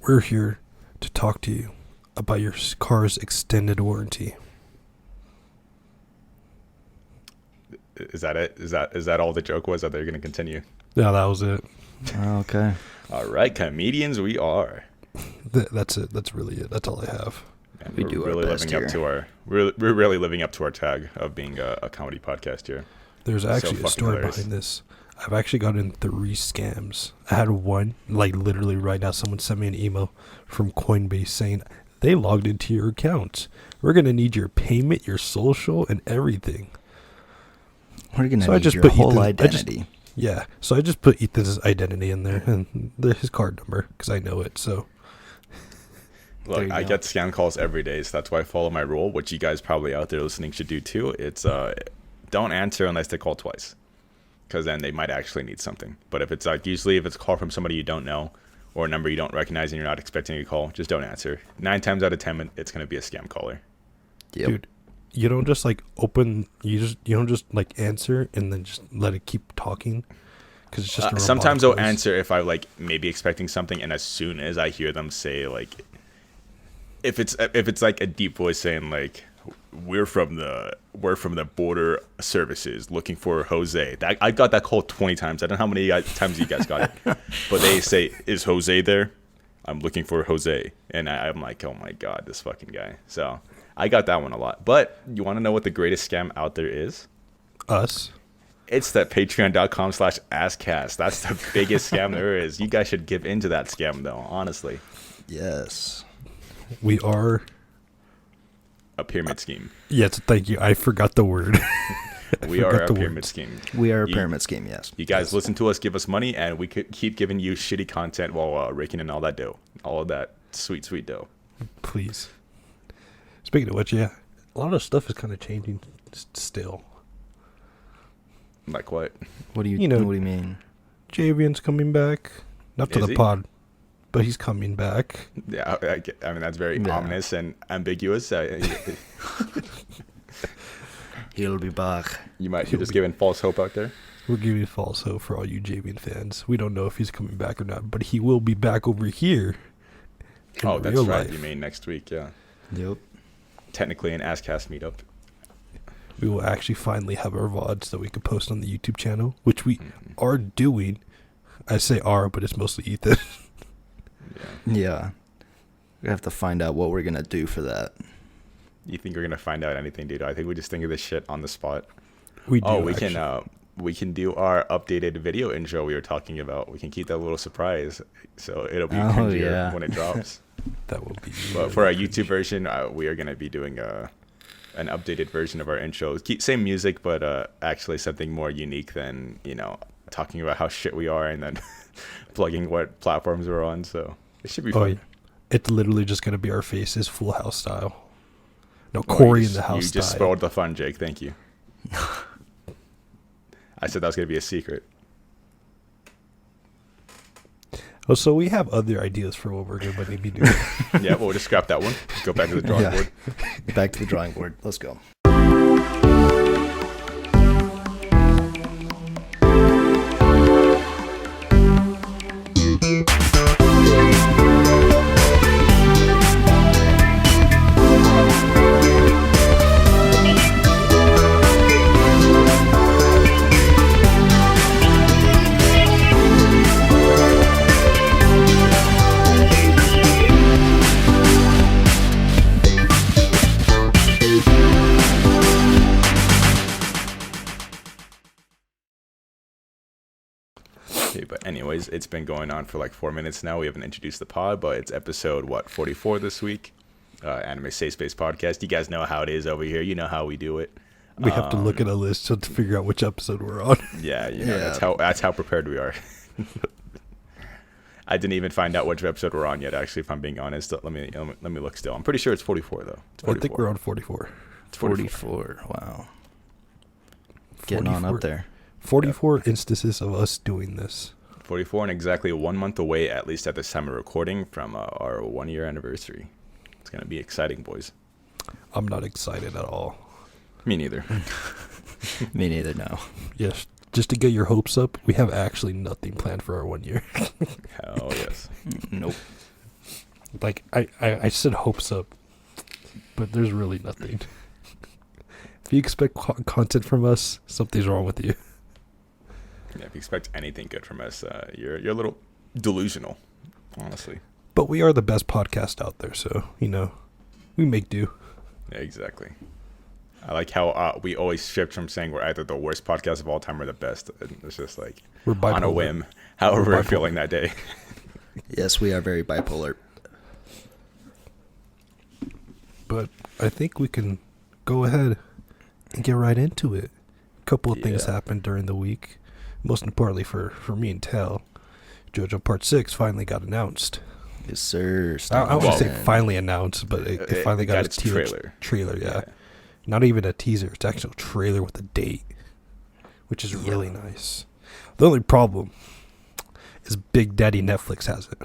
We're here to talk to you about your car's extended warranty. Is that it? Is that all the joke was? Are they going to continue? Yeah, that was it. Okay. All right, comedians, we are. That's it. That's really it. That's all I have. And We we're do our really best living here. up to our. We're really living up to our tag of being a comedy podcast here. There's actually a fucking story hilarious. behind this. I've actually gotten 3 scams. I had one, like literally right now, someone sent me an email from Coinbase saying they logged into your account. We're going to need your payment, your social, and everything. We're going to So I need just your put whole Ethan- identity. Yeah, so I just put Ethan's identity in there and his card number because I know it. So There Look, you I go. get scam calls every day, so that's why I follow my rule, which you guys probably out there listening should do too. It's don't answer unless they call twice, because then they might actually need something. But if it's usually if it's a call from somebody you don't know or a number you don't recognize and you're not expecting a call, just don't answer. 9 times out of 10, it's going to be a scam caller. Yep. dude, you don't just like open. You don't just like answer and then just let it keep talking because it's just. A Sometimes I'll robotic voice. answer if I like maybe expecting something, and as soon as I hear them say like, if it's like a deep voice saying like, we're from the border services looking for Jose. That I got that call 20 times. I don't know how many times you guys got it, but they say, is Jose there? I'm looking for Jose, and I'm like, oh my god, this fucking guy. So I got that one a lot. But you want to know what the greatest scam out there is? Us. It's that patreon.com/askcast. That's the biggest scam there is. You guys should give into that scam, though, honestly. Yes. We are. A pyramid scheme. Yes, thank you. I forgot the word. We are forgot a the pyramid words. scheme. We are a You- pyramid scheme, yes. You guys listen to us, give us money, and we could keep giving you shitty content while raking in all that dough. All of that sweet, sweet dough. Please. Speaking of which, yeah, a lot of stuff is kind of changing still. Like what? What do you, You know- what do you mean? Javian's coming back. Not to Is the he? pod, but he's coming back. Yeah, I mean, that's very Yeah. ominous and ambiguous. He'll be back. You might be just giving false hope out there. We're giving false hope for all you Javian fans. We don't know if he's coming back or not, but he will be back over here. in Oh, that's real right. life. You mean next week, yeah. Yep. Technically an AskCast meetup. We will actually finally have our VODs that we could post on the YouTube channel, which we Mhm. are doing. I say are, but it's mostly Ethan. Yeah. Yeah. We have to find out what we're going to do for that. You think we're gonna find out anything, dude? I think we just think of this shit on the spot. We do. Oh, we actually. can do our updated video intro we were talking about. We can keep that a little surprise, so it'll be Oh, cringier yeah. when it drops. That will be. But for our YouTube version, we are gonna be doing an updated version of our intro. Keep same music, but actually something more unique than talking about how shit we are and then plugging what platforms we're on. So it should be Oh, fun. yeah. It's literally just gonna be our faces, Full House style. No, Oh, Corey you in the just- house You just style. spoiled the fun, Jake. Thank you. I said that was gonna be a secret. Oh, so we have other ideas for what we're gonna maybe do. Yeah, well, we'll just scrap that one. Go back to the drawing Yeah. board. Back to the drawing board. Let's go. Okay, but anyways, it's been going on for like 4 minutes now. We haven't introduced the pod, but it's episode 44 this week. Anime Safe Space Podcast. You guys know how it is over here. You know how we do it. We have to look at a list to figure out which episode we're on. Yeah, Yeah. that's how prepared we are. I didn't even find out which episode we're on yet. Actually, if I'm being honest, let me look still. I'm pretty sure it's 44 though. It's 44. I think we're on 44. It's 44. 44. Wow. Getting on 44 up there. 44 instances of us doing this. 44 and exactly 1 month away, at least at this time of recording, from our 1 year anniversary. It's gonna be exciting, boys. I'm not excited at all. Me neither. Me neither, no. Yes, just to get your hopes up, we have actually nothing planned for our 1 year. Hell yes. Nope. Like I said hopes up, but there's really nothing. If you expect content from us, something's wrong with you. Yeah, if you expect anything good from us, you're a little delusional, honestly. But we are the best podcast out there, so we make do. Yeah, exactly. I like how we always shift from saying we're either the worst podcast of all time or the best. It's just like We're bipolar. On a whim, however we're feeling that day. Yes, we are very bipolar. But I think we can go ahead and get right into it. A couple of things happened during the week. Most importantly for me and Tel, JoJo Part 6 finally got announced. Yes, sir. I wouldn't say finally announced, but it finally got its trailer. trailer. Yeah. Not even a teaser. It's actually a trailer with a date, which is really nice. The only problem is Big Daddy Netflix has it.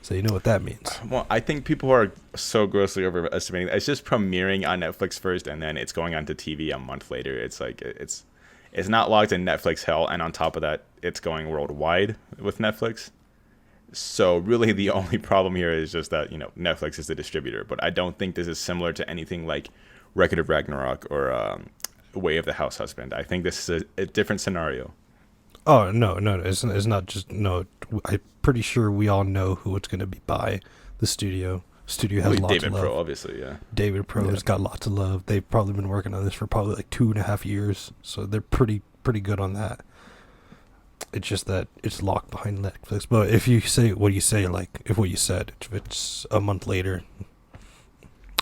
So you know what that means. Well, I think people are so grossly overestimating. It's just premiering on Netflix first, and then it's going onto TV a month later. It's like it's not locked in Netflix hell, and on top of that, it's going worldwide with Netflix. So really, the only problem here is just that Netflix is the distributor. But I don't think this is similar to anything like Record of Ragnarok or Way of the House Husband. I think this is a different scenario. Oh no! It's not just no. I'm pretty sure we all know who it's going to be by. The studio. Studio has lots David of love. Pro, obviously, yeah. David Pro has got lots of love. They've probably been working on this for probably like 2.5 years, so they're pretty good on that. It's just that it's locked behind Netflix. But if you say what you say, like if what you said, if it's a month later.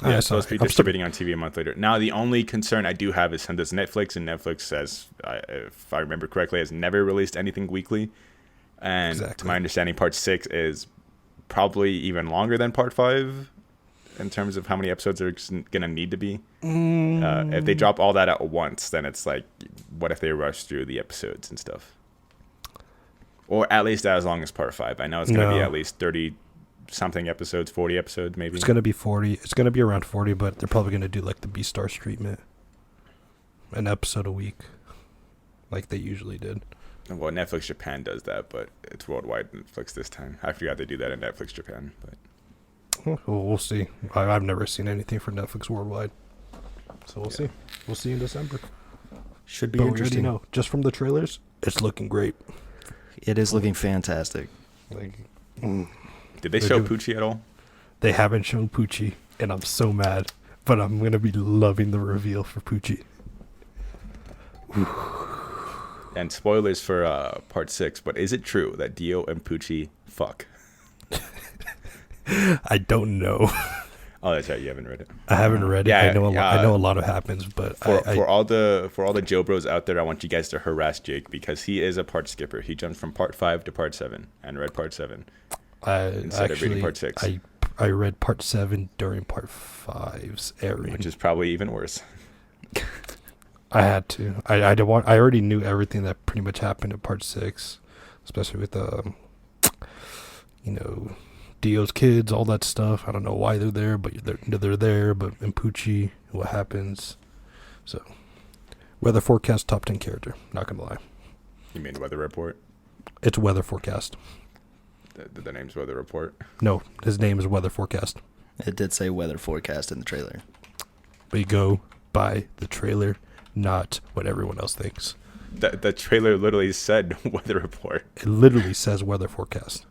Yeah, so it's distributing on TV a month later. Now, the only concern I do have is since it's Netflix, and Netflix says, if I remember correctly, has never released anything weekly. And to my understanding, Part 6 is probably even longer than Part 5 in terms of how many episodes are going to need to be. If they drop all that at once, then it's like, what if they rush through the episodes and stuff? Or at least as long as Part 5. I know it's going to be at least 30-something episodes, 40 episodes maybe. It's going to be 40. It's going to be around 40, but they're probably going to do like the B-Stars treatment. An episode a week, like they usually did. Well, Netflix Japan does that, but it's worldwide Netflix this time. I forgot they do that in Netflix Japan. But Well, we'll see. I've never seen anything for Netflix worldwide. So we'll see. We'll see in December. Should be But interesting. we already know, just from the trailers, it's looking great. It is looking fantastic. Like, did they show Poochie at all? They haven't shown Poochie, and I'm so mad. But I'm going to be loving the reveal for Poochie. And spoilers for Part 6, but is it true that Dio and Poochie fuck? I don't know. Oh, that's right. You haven't read it. I haven't read it. Yeah, I know a lot of happens, but for all the Joe Bros out there, I want you guys to harass Jake because he is a part skipper. He jumped from Part 5 to Part 7 and read Part 7 instead of reading Part 6. I read Part 7 during Part 5's airing, which is probably even worse. I had to. I already knew everything that pretty much happened in Part 6, especially with Dio's kids, all that stuff. I don't know why they're there, but they're there. But in Poochie, what happens? So, weather forecast top 10 character. Not gonna lie. You mean Weather Report? It's weather forecast. The name's Weather Report. No, his name is weather forecast. It did say weather forecast in the trailer. We go by the trailer, not what everyone else thinks. The trailer literally said Weather Report. It literally says weather forecast.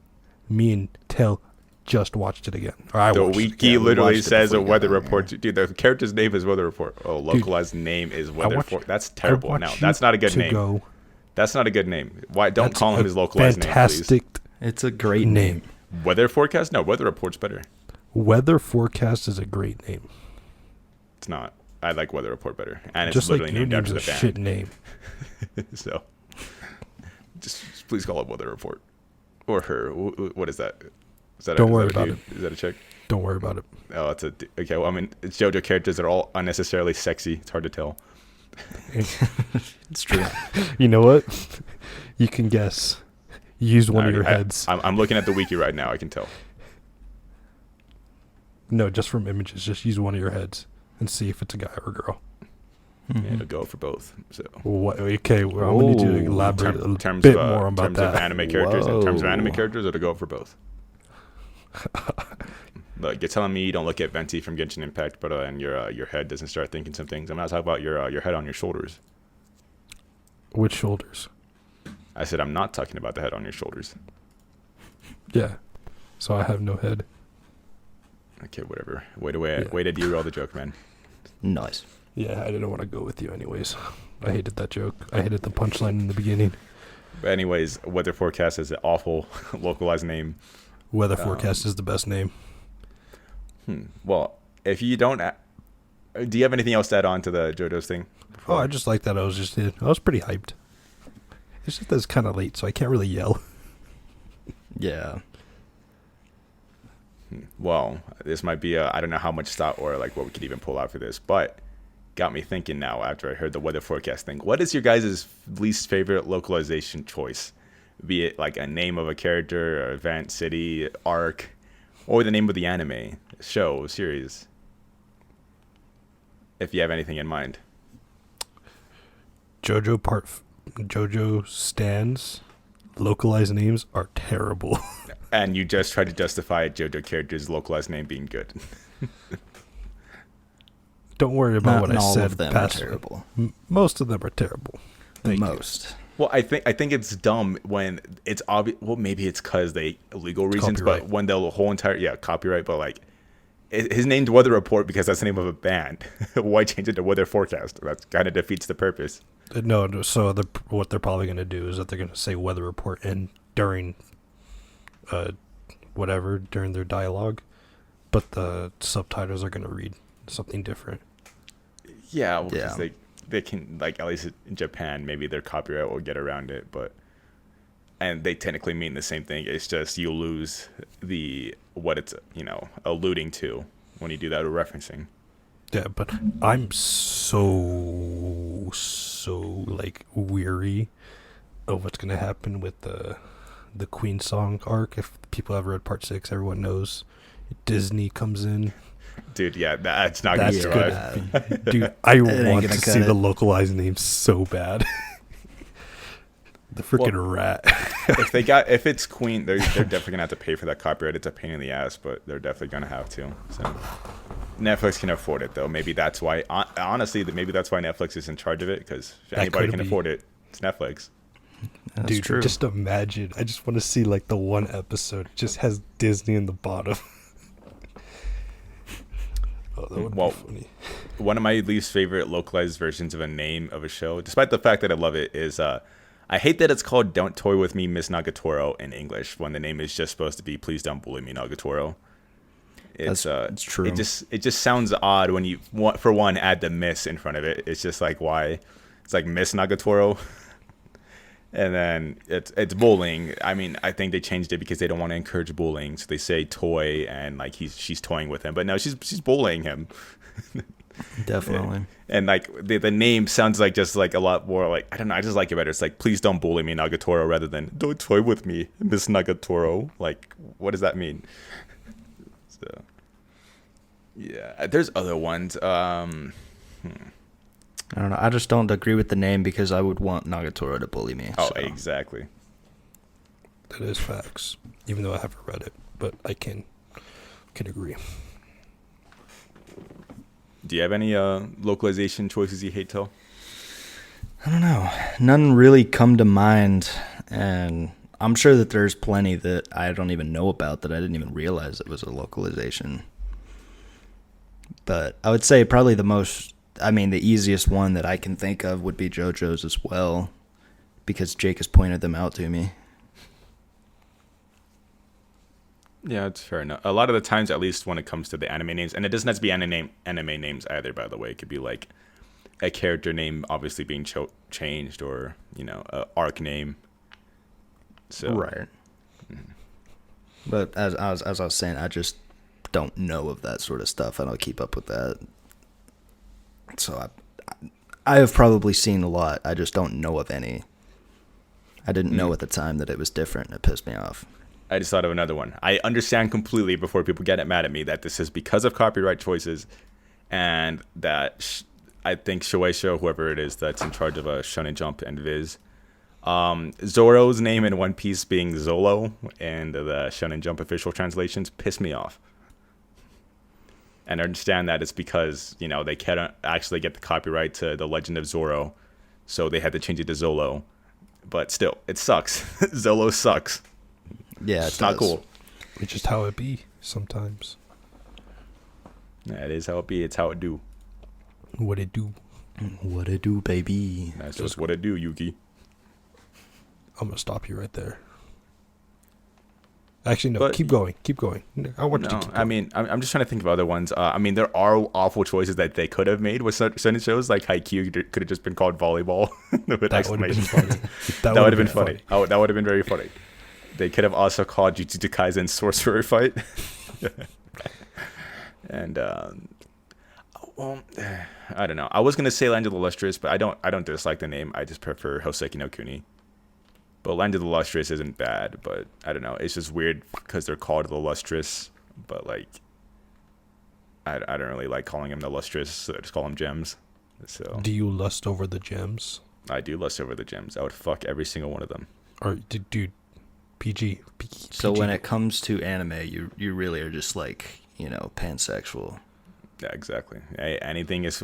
Me and Tel just watched it again. Or The wiki literally says a Weather on, Report. Dude, the character's name is Weather Report. Oh, localized name is Weather Report. That's terrible. No, that's not a good name. That's not a good name. Why? Don't call him his localized name, please. Fantastic. It's a great name. Weather Forecast? No, Weather Report's better. Weather forecast is a great name. It's not. I like Weather Report better, and it's Just literally like your named after name's the a band. shit name. So, just please call it Weather Report, or her. What is that? Don't worry about it. Is that a chick? Don't worry about it. Oh, it's okay. Well, I mean, it's JoJo characters that are all unnecessarily sexy. It's hard to tell. It's true. You know what? You can guess. Use one of your heads. I'm looking at the wiki right now. I can tell. No, just from images. Just use one of your heads and see if it's a guy or a girl. Yeah, it'll go for both. So. What, okay, well, I'm going to need you to elaborate a terms bit of, more about terms that. of anime characters. In terms of anime characters, it'll go for both. Look, you're telling me you don't look at Venti from Genshin Impact, but and your head doesn't start thinking some things. I'm not talking about your head on your shoulders. Which shoulders? I said I'm not talking about the head on your shoulders. Yeah. So I have no head. Okay, whatever. Way to derail the joke, man. Nice. Yeah, I didn't want to go with you anyways. I hated that joke. I hated the punchline in the beginning. But anyways, weather forecast is an awful localized name. Weather forecast is the best name. Well, if you don't, do you have anything else to add on to the JoJo's thing? Oh, I just like that. I was pretty hyped. It's just that it's kind of late, so I can't really yell. Yeah. Well, this might be I don't know how much thought or like what we could even pull out for this, but got me thinking now after I heard the weather forecast thing. What is your guys' least favorite localization choice? Be it like a name of a character, or event, city, arc, or the name of the anime, show, series. If you have anything in mind. JoJo stands. Localized names are terrible. And you just tried to justify a JoJo character's localized name being good. Don't worry about what I all said. of them are terrible. Most of them are terrible. Thank you. Most. Well, I think it's dumb when it's obvious. Well, maybe it's because they legal reasons, Copyright. but when the whole entire copyright, but like his name's Weather Report because that's the name of a band. Why change it to Weather Forecast? That kind of defeats the purpose. No, so what they're probably going to do is that they're going to say weather report and during during their dialogue, but the subtitles are going to read something different. Yeah, well, because they can, like, at least in Japan, maybe their copyright will get around it, and they technically mean the same thing. It's just you lose what it's alluding to when you do that or referencing. Yeah, but I'm so like weary of what's gonna happen with the Queen song arc. If people have read part 6, everyone knows Disney comes in. Dude, yeah, that's not gonna survive. Dude, I want to gonna see cut the it. localized names so bad. The freaking rat. if it's Queen, they're definitely gonna have to pay for that copyright. It's a pain in the ass, but they're definitely gonna have to. So Netflix can afford it, though. Maybe that's why. Honestly, maybe that's why Netflix is in charge of it, because if anybody can afford it, it's Netflix. That's Dude, true. just imagine. I just want to see like the one episode it just has Disney in the bottom. Oh, that would be funny. One of my least favorite localized versions of a name of a show, despite the fact that I love it, is I hate that it's called "Don't Toy with Me, Miss Nagatoro" in English when the name is just supposed to be "Please Don't Bully Me, Nagatoro." It's true. It just sounds odd when you for one add the "Miss" in front of it. It's just like, why? It's like Miss Nagatoro. And then it's bullying. I mean, I think they changed it because they don't want to encourage bullying. So they say toy and like she's toying with him, but no, she's bullying him. Definitely. And like the name sounds like just like a lot more like, I don't know, I just like it better. It's like, please don't bully me, Nagatoro, rather than don't toy with me, Miss Nagatoro. Like, what does that mean? So yeah, there's other ones. I don't know. I just don't agree with the name because I would want Nagatoro to bully me. Oh, so. exactly. That is facts. Even though I haven't read it, but I can agree. Do you have any localization choices you hate, Till? I don't know. None really come to mind, and I'm sure that there's plenty that I don't even know about that I didn't even realize it was a localization. But I would say probably the easiest one that I can think of would be JoJo's as well, because Jake has pointed them out to me. Yeah, it's fair enough. A lot of the times, at least when it comes to the anime names, and it doesn't have to be anime names either, by the way. It could be like a character name obviously being changed, or, a arc name. So Right. But as I was saying, I just don't know of that sort of stuff. I don't keep up with that. So I have probably seen a lot. I just don't know of any. I didn't know at the time that it was different. It pissed me off. I just thought of another one. I understand completely, before people get mad at me, that this is because of copyright choices, and that I think Shueisha, whoever it is that's in charge of Shonen Jump and Viz, Zoro's name in One Piece being Zolo and the Shonen Jump official translations piss me off. And I understand that it's because, they can't actually get the copyright to The Legend of Zoro, so they had to change it to Zolo. But still, it sucks. Zolo sucks. Yeah, it's not cool. It's just how it be sometimes. Yeah, it is how it be. It's how it do. What it do. What it do, baby? That's just what it do, Yuki. I'm going to stop you right there. Actually, no, But- keep going. Keep going. I want you to No, keep going. I mean, I'm just trying to think of other ones. There are awful choices that they could have made with certain shows, like Haikyuu could have just been called Volleyball with That would have been exclamation. funny. That would have been funny. Oh, that would have been very funny. They could have also called Jujutsu Kaisen Sorcerer Fight. And well, I don't know. I was gonna say Land of the Lustrous, but I don't dislike the name. I just prefer Hoseki no Kuni. But Land of the Lustrous isn't bad, but I don't know. It's just weird because they're called the Lustrous, but like I don't really like calling them the Lustrous, so I just call them gems. So Do you lust over the gems? I do lust over the gems. I would fuck every single one of them. Or, dude, PG. So when it comes to anime, you really are just like, pansexual. Yeah, exactly. Hey, anything is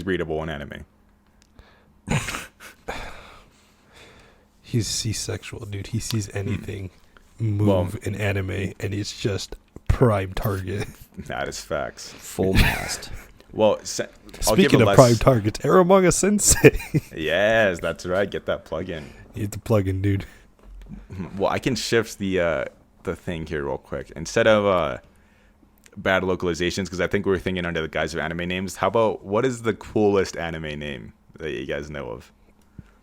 readable in anime. He's sexual, dude. He sees anything move in anime, and it's just prime target. That is facts. Full mast. Well, Speaking of prime targets, Eromanga Sensei. Yes, that's right. Get that plug in. You have to plug in, dude. Well, I can shift the thing here real quick. Instead of bad localizations, because I think we're thinking under the guise of anime names. How about what is the coolest anime name that you guys know of?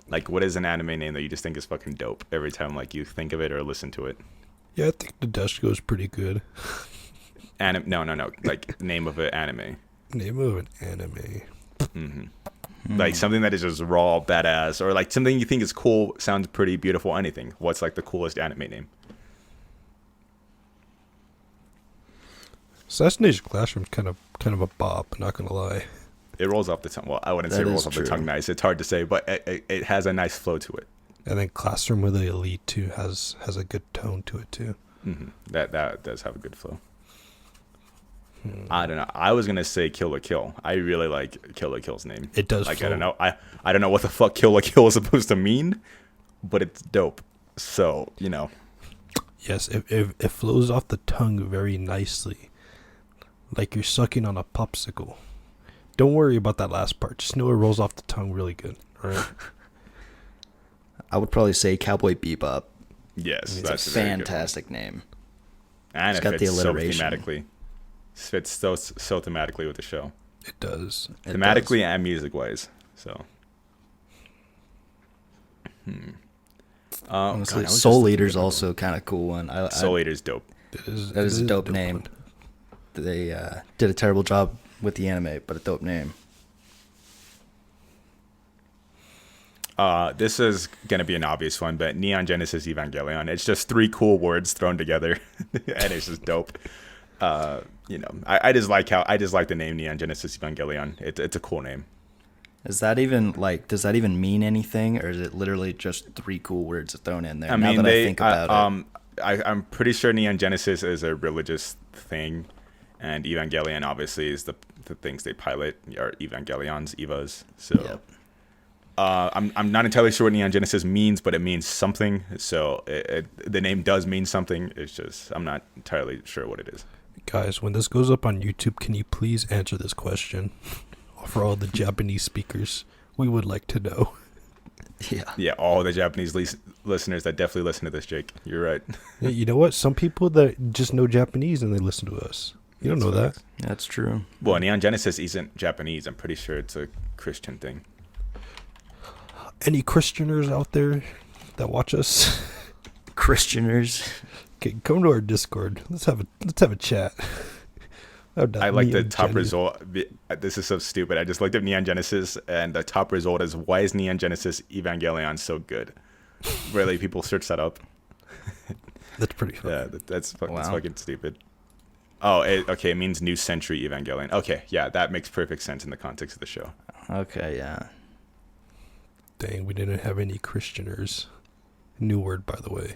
Like, what is an anime name that you just think is fucking dope every time like you think of it or listen to it? Yeah, I think the Deshko is pretty good. No. Like, name of an anime. Name of an anime. Like something that is just raw, badass, or like something you think is cool, sounds pretty, beautiful, anything. What's like the coolest anime name? Assassination Classroom's kind of a bop, not gonna lie. It rolls off the tongue. Well, I wouldn't say it That rolls is off true. the tongue nice. It's hard to say, but it has a nice flow to it. And then Classroom with the Elite too has a good tone to it too. That does have a good flow. I don't know. I was gonna say Kill la Kill. I really like Kill la Kill's name. It does Like flow. I don't know. I don't know what the fuck Kill la Kill is supposed to mean, but it's dope. So Yes, it flows off the tongue very nicely, like you're sucking on a popsicle. Don't worry about that last part. Just know it rolls off the tongue really good. All right. I would probably say Cowboy Bebop. yes, It's that's a a very good one. fantastic name. And It's it got the fits so alliteration. thematically. Fits so thematically with the show. It does. It Thematically and music wise. So Honestly, God, I was Soul just Eater's thinking also kind of cool one. Soul Eater's dope. That is a dope one. name. They did a terrible job with the anime, but a dope name. This is gonna be an obvious one, but Neon Genesis Evangelion. It's just three cool words thrown together, and it's just dope. I just like the name Neon Genesis Evangelion. It's a cool name. Is that even does that even mean anything, or is it literally just three cool words thrown in there? I now mean, that I think about it. I'm pretty sure Neon Genesis is a religious thing, and Evangelion obviously is the things they pilot are Evangelions, Evas. So. Yep. I'm not entirely sure what Neon Genesis means, but it means something. So the name does mean something. It's just I'm not entirely sure what it is. Guys, when this goes up on YouTube, can you please answer this question? For all the Japanese speakers, we would like to know. Yeah. Yeah, all the Japanese listeners that definitely listen to this, Jake. You're right. Yeah, you know what? Some people that just know Japanese and they listen to us. You don't know that. That's true. Well, Neon Genesis isn't Japanese. I'm pretty sure it's a Christian thing. Any Christianers out there that watch us? Christianers. Okay, come to our Discord. Let's have a chat. I like the Neon top Genesis. result. This is so stupid. I just looked up Neon Genesis, and the top result is why is Neon Genesis Evangelion so good? Really, people search that up. That's pretty funny. Yeah, that's Wow. fucking stupid. Oh, okay. It means New Century Evangelion. Okay, yeah, that makes perfect sense in the context of the show. Okay, yeah. Dang, we didn't have any Christianers. New word, by the way.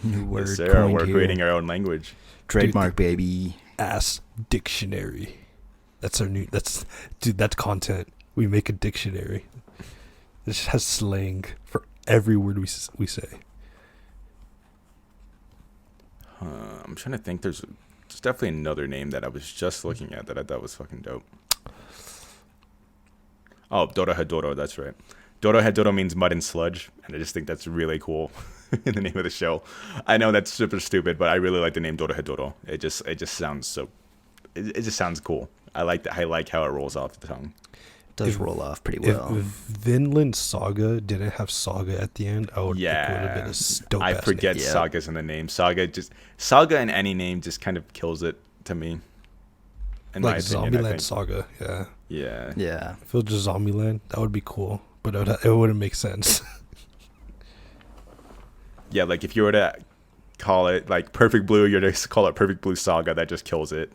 New word. Yes, sir. coined We're here. creating our own language. Trademark, baby. Ass dictionary. That's our new. That's content. We make a dictionary. It just has slang for every word we say. I'm trying to think. There's definitely another name that I was just looking at that I thought was fucking dope. Oh, Dorohedoro, that's right. Dorohedoro means mud and sludge, and I just think that's really cool in the name of the show. I know that's super stupid, but I really like the name Dorohedoro. It just sounds so. It just sounds cool. I like that. I like how it rolls off the tongue. It does roll off pretty well. If Vinland Saga didn't have Saga at the end, I would think it would have been a dope. I forget name. Saga's in the name. Saga in any name just kind of kills it to me. In my Like opinion, I Zombieland think. Saga, yeah. Yeah. Yeah. If it was just Zombieland, that would be cool, but it wouldn't make sense. Yeah, like if you were to call it like Perfect Blue, you're to call it Perfect Blue Saga, that just kills it.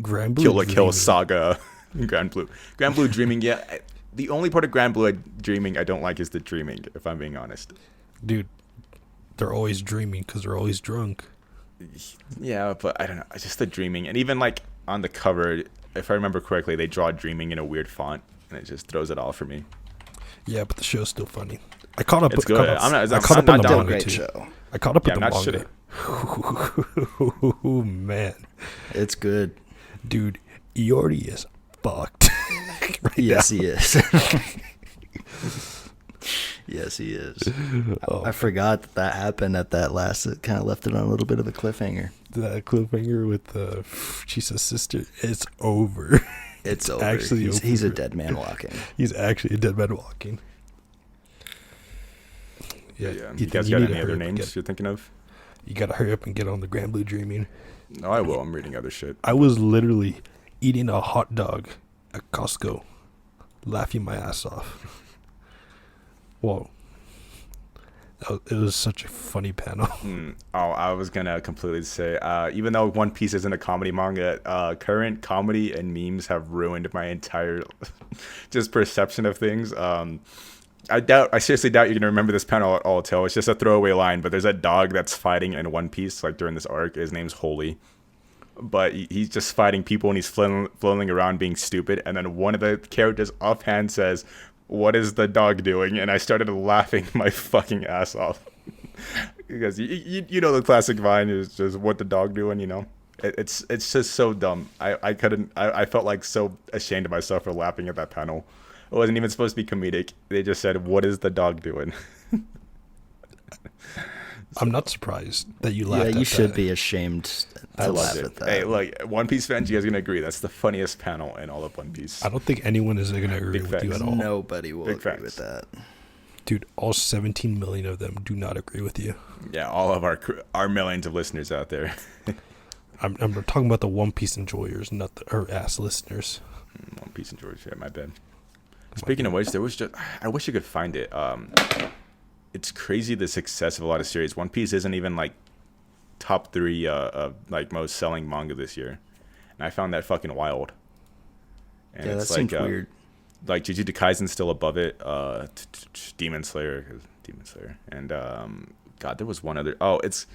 Grand Blue Kill Saga. Grand Blue Dreaming, yeah. The only part of Grand Blue Dreaming I don't like is the dreaming, if I'm being honest. Dude, they're always dreaming because they're always drunk. Yeah, but I don't know. It's just the dreaming. And even like on the cover, if I remember correctly, they draw dreaming in a weird font, and it just throws it all for me. Yeah, but the show's still funny. I caught up. It's good. I caught up I'm on the not down manga Great too. show. I caught up Yeah, with I'm the not manga. Oh man, It's good. dude, Iori is fucked. Yes, he is. Yes, he is. Oh, I forgot that happened at that last. It kind of left it on a little bit of a cliffhanger. that cliffhanger with Jesus' sister. It's over. It's over. actually He's a over. dead man walking. He's actually a dead man walking. Yeah, You Ethan, guys you got need to any other hurry up and names you're thinking of? You gotta hurry up and get on the Grand Blue Dreaming. No, I will. I'm reading other shit. I was literally eating a hot dog at Costco, laughing my ass off. Whoa. It was such a funny panel. Oh, I was gonna completely say, even though One Piece isn't a comedy manga, current comedy and memes have ruined my entire just perception of things. I seriously doubt you're gonna remember this panel at all, Till. It's just a throwaway line, but there's a dog that's fighting in One Piece, like during this arc. His name's Holy. But he's just fighting people and he's flailing around being stupid. And then one of the characters offhand says, "What is the dog doing?" And I started laughing my fucking ass off. Because you know the classic Vine is just, "What the dog doing?" You know, it's just so dumb. I felt like so ashamed of myself for laughing at that panel. It wasn't even supposed to be comedic. They just said, "What is the dog doing?" I'm not surprised that you laughed Yeah, at you should that. be ashamed I to loved laugh it. at that. Hey, look, One Piece fans, you guys are gonna agree that's the funniest panel in all of One Piece. I don't think anyone is going to agree Big with you facts. at all. Nobody will Big agree facts. with that. Dude, all 17 million of them do not agree with you. Yeah, all of our millions of listeners out there. I'm talking about the One Piece enjoyers, not the ass listeners. One Piece and George, yeah, my bad. Speaking of which, there was just I wish you could find it. It's crazy the success of a lot of series. One Piece isn't even like top 3 of like most selling manga this year, and I found that fucking wild. And Yeah, that it's seems like, weird. Like Jujutsu Kaisen's still above it. Demon Slayer, and God, there was one other. Oh, it's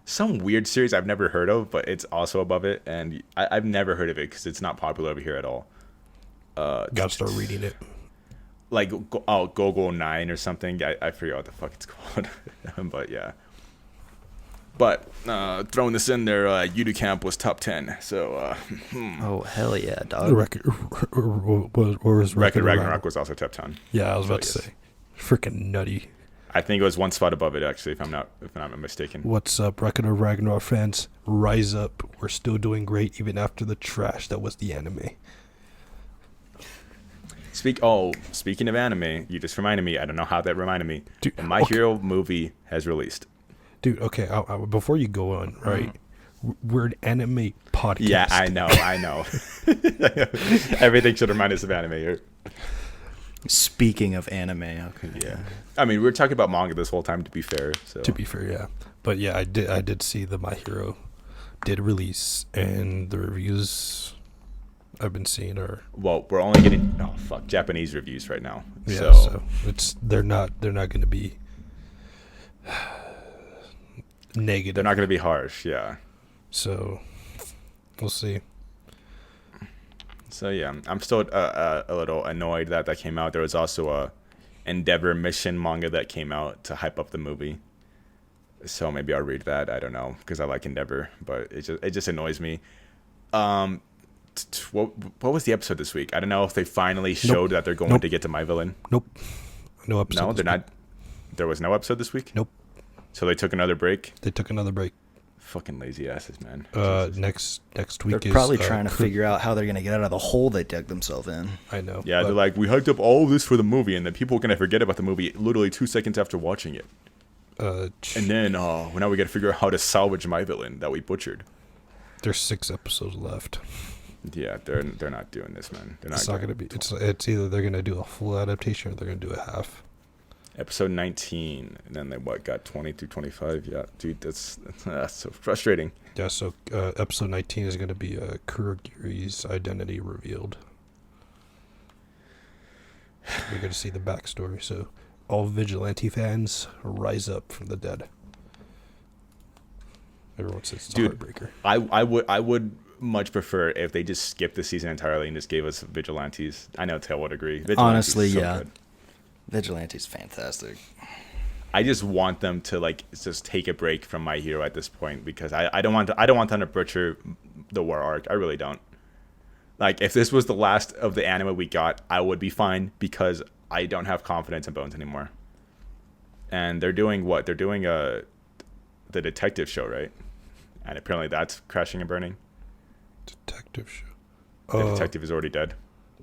some weird series I've never heard of, but it's also above it, and I've never heard of it because it's not popular over here at all. Gotta start reading it. Like Gogo 9 or something. I forget what the fuck it's called. But yeah. But throwing this in there, Yudu Camp was top 10. So Oh, hell yeah, The dog. record was Record Ragnarok was also top 10. Yeah, I was about So, to say, freaking nutty. I think it was one spot above it actually, if I'm not mistaken. What's up, Record of Ragnarok fans? Rise up! We're still doing great even after the trash that was the anime. Speaking of anime, you just reminded me. I don't know how that reminded me. Dude, The My okay. Hero movie has released. Dude, okay, before you go on, right? We're an anime podcast. Yeah, I know. Everything should remind us of anime here. Speaking of anime, okay, Yeah. I mean, we were talking about manga this whole time, to be fair. So To be fair, yeah. But yeah, I did see the My Hero did release, and the reviews I've been seeing are Well, we're only getting Japanese reviews right now. yeah. So it's they're not going to be negative. They're not going to be harsh. Yeah. So we'll see. So yeah, I'm still a little annoyed that came out. There was also a Endeavor Mission manga that came out to hype up the movie. So maybe I'll read that. I don't know because I like Endeavor, but it just annoys me. What was the episode this week? I don't know if they finally showed that they're going to get to My Villain. Nope. No episode. No, they're not. There was no episode this week. Nope. So they took another break. They took another break. Fucking lazy asses, man. Next week They're probably trying to figure out how they're gonna get out of the hole they dug themselves in. I know. Yeah, they're like, we hyped up all of this for the movie, and then people are gonna forget about the movie literally 2 seconds after watching it. And then now we gotta figure out how to salvage My Villain that we butchered. There's 6 episodes left. Yeah, they're not doing this, man. They're It's not gonna be. It's either they're gonna do a full adaptation or they're gonna do a half. Episode 19, and then they got 20 through 25. Yeah, dude, that's so frustrating. Yeah, so episode 19 is going to be Kurogiri's identity revealed. We're going to see the backstory. So, all Vigilante fans rise up from the dead. Everyone says it's a heartbreaker. I would much prefer if they just skipped the season entirely and just gave us Vigilantes. I know Tail would agree. Vigilantes Honestly, so yeah. good. Vigilante's fantastic. I just want them to just take a break from My Hero at this point because I don't want them to butcher the war arc. I really don't. Like if this was the last of the anime we got, I would be fine because I don't have confidence in Bones anymore. And they're doing what? They're doing the detective show, right? And apparently that's crashing and burning. Detective show. The detective is already dead.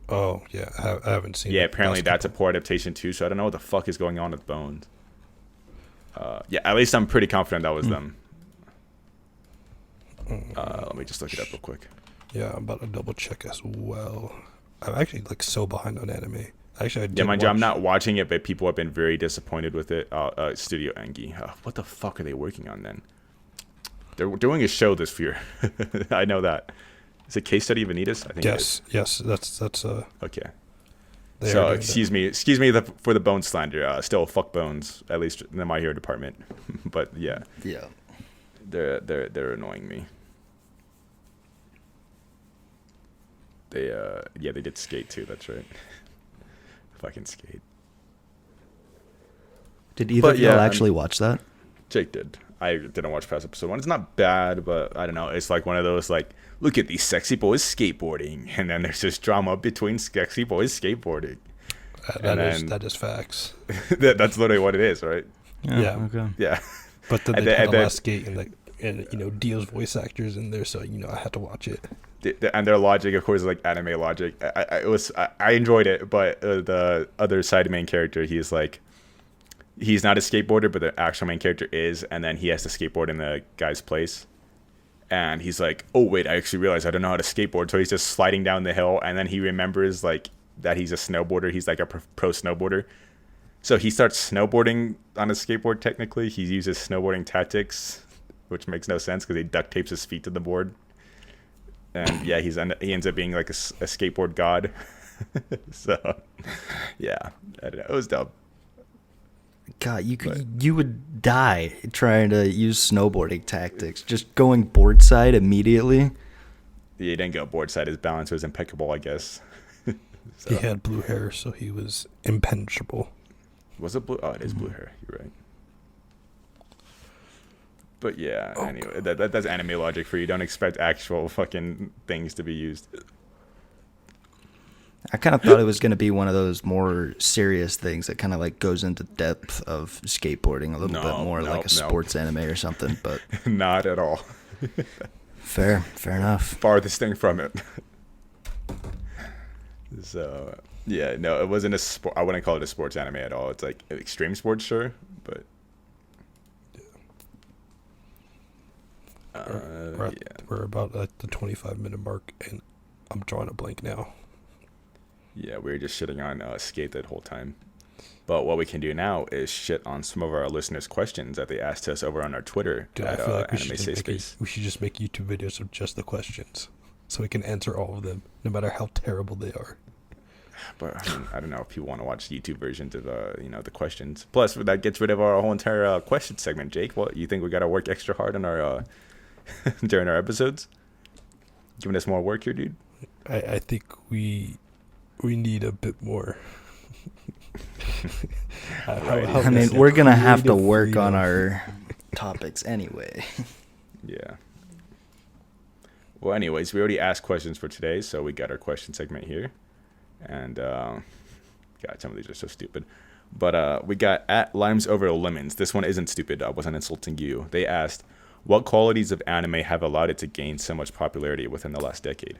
Oh yeah, I haven't seen. Yeah, apparently that's a poor adaptation too. So I don't know what the fuck is going on with Bones. Yeah, at least I'm pretty confident that was them. Let me just look it up real quick. Yeah, I'm about to double check as well. I'm actually so behind on anime. Actually, mind you, I'm not watching it, but people have been very disappointed with it. Studio Engi. What the fuck are they working on then? They're doing a show this year. I know that. Is it Case Study of Vanitas? I think. Yes. That's okay. So excuse me for the Bones slander. Still fuck Bones, at least in the My Hero department. But yeah, they're annoying me. They did Skate too. That's right. Fucking Skate. Did either of y'all actually watch that? Jake did. I didn't watch past episode 1. It's not bad, but I don't know. It's like one of those look at these sexy boys skateboarding, and then there's this drama between sexy boys skateboarding. That is facts. That's literally what it is, right? Yeah. Okay. Yeah. But then they put the last Skate and Dio's voice actors in there, so I had to watch it. And their logic, of course, is like anime logic. I enjoyed it, but the other side main character, he's not a skateboarder, but the actual main character is, and then he has to skateboard in the guy's place. And he's like, oh, wait, I actually realized I don't know how to skateboard. So he's just sliding down the hill, and then he remembers, that he's a snowboarder. He's like a pro snowboarder. So he starts snowboarding on a skateboard, technically. He uses snowboarding tactics, which makes no sense because he duct tapes his feet to the board. And, yeah, he ends up being like a skateboard god. So, yeah, I don't know. It was dumb. God, you would die trying to use snowboarding tactics. Just going board side immediately. He didn't go board side. His balance was impeccable, I guess. So. He had blue hair, so he was impenetrable. Was it blue? Oh, it is blue hair. You're right. But yeah, anyway, that's anime logic for you. Don't expect actual fucking things to be used. I kind of thought it was going to be one of those more serious things that kind of goes into depth of skateboarding a little bit more, like a sports anime or something, but not at all. Fair enough. Farthest thing from it. So yeah, no, it wasn't a sport. I wouldn't call it a sports anime at all. It's like extreme sports, sure, but we're about at the 25-minute mark, and I'm drawing a blank now. Yeah, we were just shitting on Skate that whole time. But what we can do now is shit on some of our listeners' questions that they asked us over on our Twitter. Dude, at I feel like Anime Safe Space. we should just make YouTube videos of just the questions. so we can answer all of them, no matter how terrible they are. But I mean, I don't know if people want to watch YouTube versions of the questions. Plus, that gets rid of our whole entire question segment. Jake, what you think we got to work extra hard on our during our episodes? Giving us more work here, dude. I think we need a bit more. Right. I mean, we're gonna have to work on our topics anyway. Yeah. Well, anyways, we already asked questions for today, so we got our question segment here. And, God, some of these are so stupid. But we got at Limes Over Lemons. This one isn't stupid. I wasn't insulting you. They asked, what qualities of anime have allowed it to gain so much popularity within the last decade?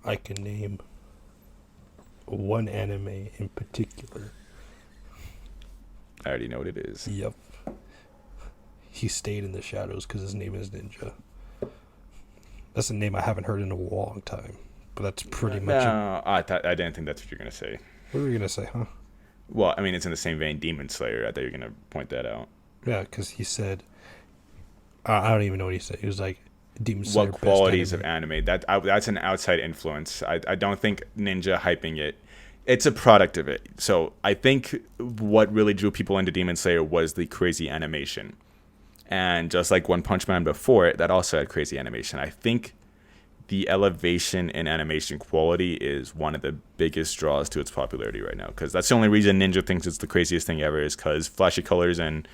I can name one anime in particular. I already know what it is. Yep. He stayed in the shadows because his name is Ninja. That's a name I haven't heard in a long time. But that's pretty much it. No, I didn't think that's what you're going to say. What were you going to say, huh? Well, I mean, it's in the same vein, Demon Slayer. I thought you were going to point that out. Yeah, because he said... I don't even know what he said. He was like, Demon Slayer. What qualities of anime? That's an outside influence. I don't think Ninja hyping it. It's a product of it. So I think what really drew people into Demon Slayer was the crazy animation. And just like One Punch Man before it, that also had crazy animation. I think the elevation in animation quality is one of the biggest draws to its popularity right now. Because that's the only reason Ninja thinks it's the craziest thing ever, is because flashy colors and